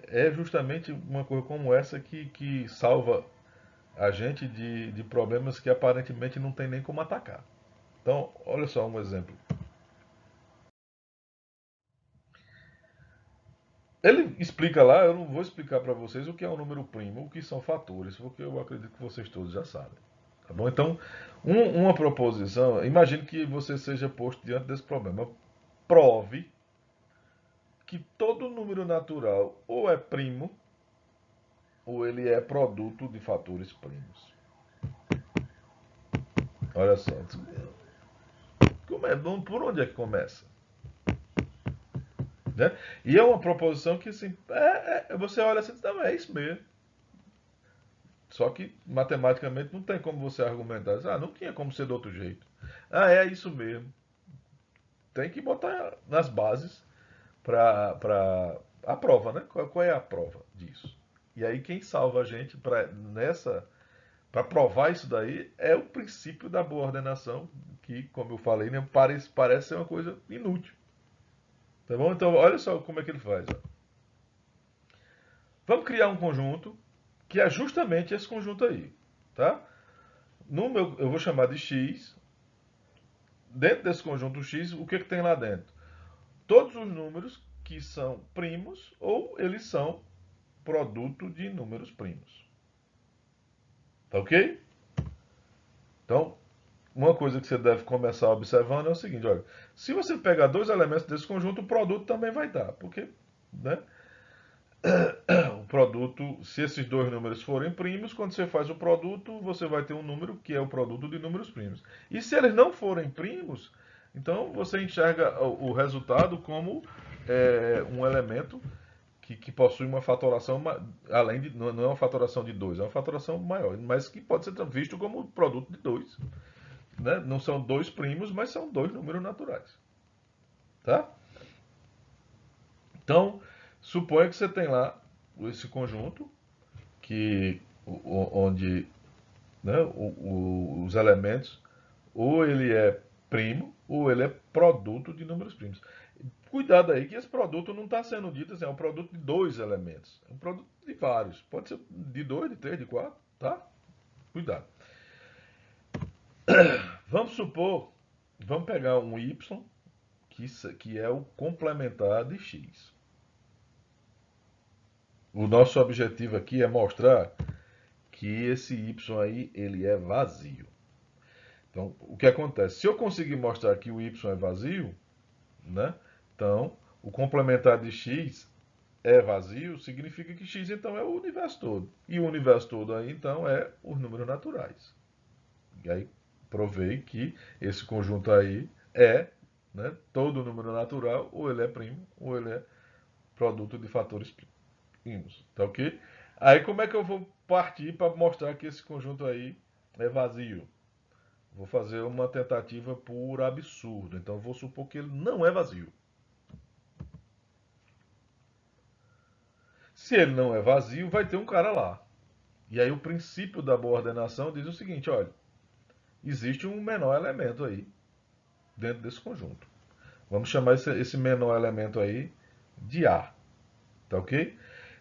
é justamente uma coisa como essa que salva a gente de problemas que aparentemente não tem nem como atacar. Então, olha só um exemplo. Ele explica lá, eu não vou explicar para vocês o que é um número primo, o que são fatores, porque eu acredito que vocês todos já sabem. Tá bom? Então, uma proposição, imagine que você seja posto diante desse problema. Prove que todo número natural ou é primo ou ele é produto de fatores primos. Olha só. Por onde é que começa? Né? E é uma proposição que assim, você olha assim, não, é isso mesmo. Só que matematicamente não tem como você argumentar. Não tinha como ser de outro jeito. É isso mesmo. Tem que botar nas bases para a prova, né? Qual é a prova disso? E aí quem salva a gente para provar isso daí é o princípio da boa ordenação, que, como eu falei, né, parece ser uma coisa inútil. Tá bom? Então, olha só como é que ele faz. Ó. Vamos criar um conjunto que é justamente esse conjunto aí, tá? Eu vou chamar de x. Dentro desse conjunto x, o que tem lá dentro? Todos os números que são primos ou eles são produto de números primos. Tá ok? Então, uma coisa que você deve começar observando é o seguinte, olha, se você pegar dois elementos desse conjunto, o produto também vai dar, porque, né, o produto, se esses dois números forem primos, quando você faz o produto, você vai ter um número que é o produto de números primos. E se eles não forem primos, então você enxerga o resultado como um elemento que possui uma fatoração, além de, não é uma fatoração de 2, é uma fatoração maior, mas que pode ser visto como produto de 2. Né? Não são dois primos, mas são dois números naturais. Tá? Então, suponha que você tem lá esse conjunto, onde né, os elementos, ou ele é primo, ou ele é produto de números primos. Cuidado aí que esse produto não está sendo dito assim, é um produto de dois elementos. É um produto de vários. Pode ser de dois, de três, de quatro, tá? Cuidado. Vamos supor, vamos pegar um y que é o complementar de x. O nosso objetivo aqui é mostrar que esse y aí, ele é vazio. Então, o que acontece? Se eu conseguir mostrar que o y é vazio, né? Então, o complementar de x é vazio, significa que x então é o universo todo. E o universo todo aí então é os números naturais. E aí provei que esse conjunto aí é, né, todo número natural, ou ele é primo, ou ele é produto de fatores primos. Tá ok? Aí como é que eu vou partir para mostrar que esse conjunto aí é vazio? Vou fazer uma tentativa por absurdo. Então vou supor que ele não é vazio. Se ele não é vazio, vai ter um cara lá. E aí o princípio da boa ordenação diz o seguinte, olha, existe um menor elemento aí dentro desse conjunto. Vamos chamar esse menor elemento aí de A, tá ok?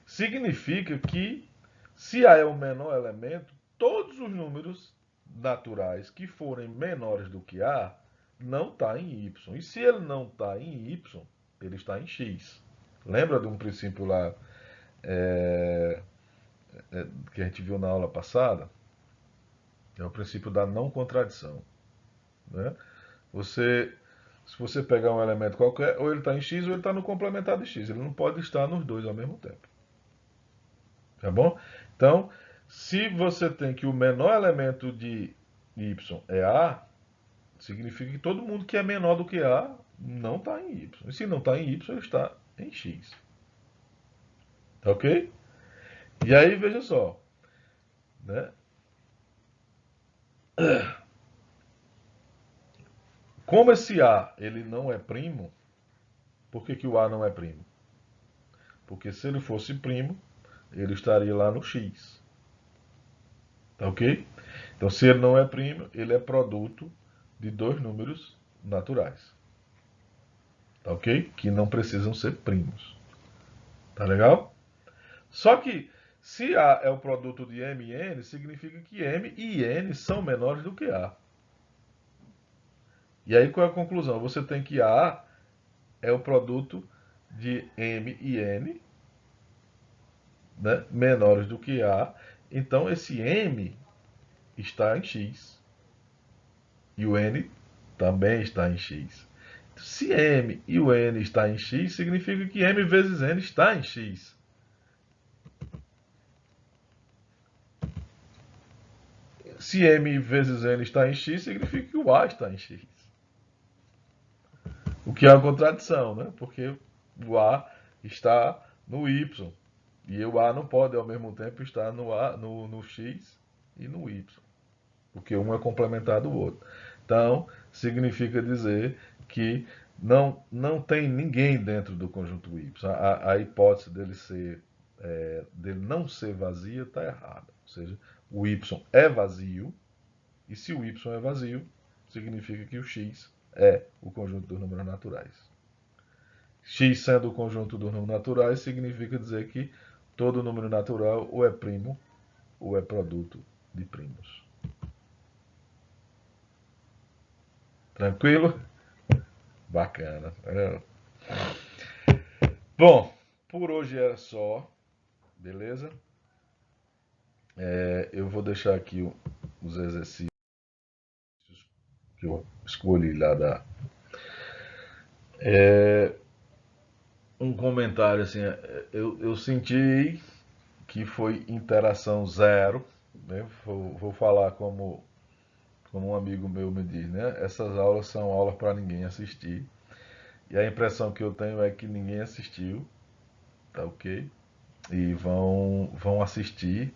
Significa que se A é o menor elemento, todos os números naturais que forem menores do que A não está em Y. E se ele não está em Y, ele está em X. Lembra de um princípio lá é, que a gente viu na aula passada? É o princípio da não contradição. Né? Se você pegar um elemento qualquer, ou ele está em x ou ele está no complementar de x. Ele não pode estar nos dois ao mesmo tempo. Tá bom? Então, se você tem que o menor elemento de y é a, significa que todo mundo que é menor do que a não está em y. E se não está em y, ele está em x. Tá ok? E aí, veja só. Né? Como esse a ele não é primo, por que o a não é primo? Porque se ele fosse primo, ele estaria lá no x. Tá ok? Então, se ele não é primo, ele é produto de dois números naturais. Tá ok? Que não precisam ser primos. Tá legal? Só que, se A é o produto de M e N, significa que M e N são menores do que A. E aí, qual é a conclusão? Você tem que A é o produto de M e N, né, menores do que A. Então, esse M está em X. E o N também está em X. Se M e o N está em X, significa que M vezes N está em X. Se M vezes N está em X, significa que o A está em X. O que é uma contradição, né? Porque o A está no Y. E o A não pode ao mesmo tempo estar no X e no Y. Porque um é complementar do outro. Então, significa dizer que não tem ninguém dentro do conjunto Y. A hipótese dele não ser vazia está errada. Ou seja, o Y é vazio, e se o Y é vazio, significa que o X é o conjunto dos números naturais. X sendo o conjunto dos números naturais, significa dizer que todo número natural ou é primo ou é produto de primos. Tranquilo? Bacana. Bom, por hoje era só, beleza? Eu vou deixar aqui os exercícios que eu escolhi lá da. Um comentário assim, eu senti que foi interação zero, né? Vou falar como um amigo meu me diz, né? Essas aulas são aulas para ninguém assistir. E a impressão que eu tenho é que ninguém assistiu, tá ok? E vão assistir,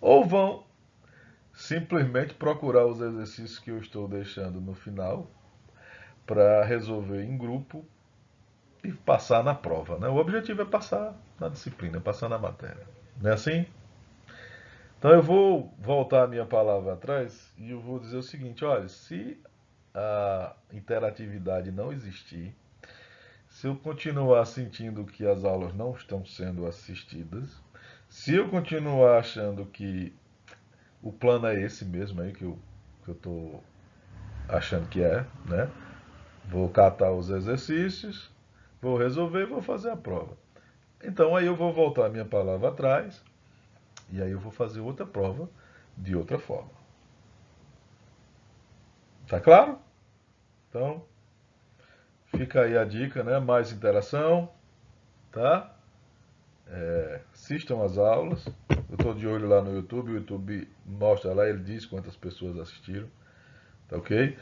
ou vão simplesmente procurar os exercícios que eu estou deixando no final para resolver em grupo e passar na prova, né? O objetivo é passar na disciplina, passar na matéria. Não é assim? Então eu vou voltar a minha palavra atrás e eu vou dizer o seguinte, olha, se a interatividade não existir, se eu continuar sentindo que as aulas não estão sendo assistidas, se eu continuar achando que o plano é esse mesmo aí que eu estou achando que é, né? Vou catar os exercícios, vou resolver e vou fazer a prova. Então aí eu vou voltar a minha palavra atrás e aí eu vou fazer outra prova de outra forma. Tá claro? Então, fica aí a dica, né? Mais interação, tá? Assistam as aulas. Eu estou de olho lá no YouTube, o YouTube mostra lá, ele diz quantas pessoas assistiram, tá ok?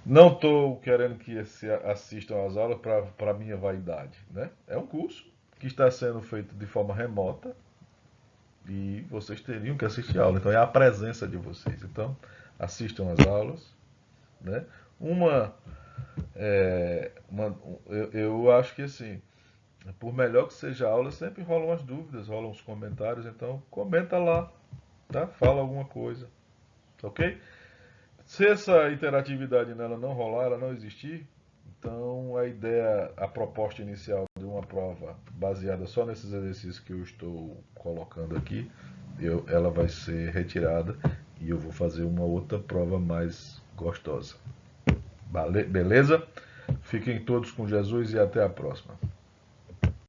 Não estou querendo que assistam às aulas para minha vaidade, né? É um curso que está sendo feito de forma remota e vocês teriam que assistir a aula. Então é a presença de vocês. Então assistam às aulas, né? Uma, eu acho que assim, por melhor que seja a aula, sempre rolam as dúvidas, rolam os comentários. Então comenta lá, tá? Fala alguma coisa, tá ok? Se essa interatividade nela não rolar, ela não existir, então a ideia, a proposta inicial de uma prova baseada só nesses exercícios que eu estou colocando aqui, ela vai ser retirada e eu vou fazer uma outra prova mais gostosa. Beleza? Fiquem todos com Jesus e até a próxima.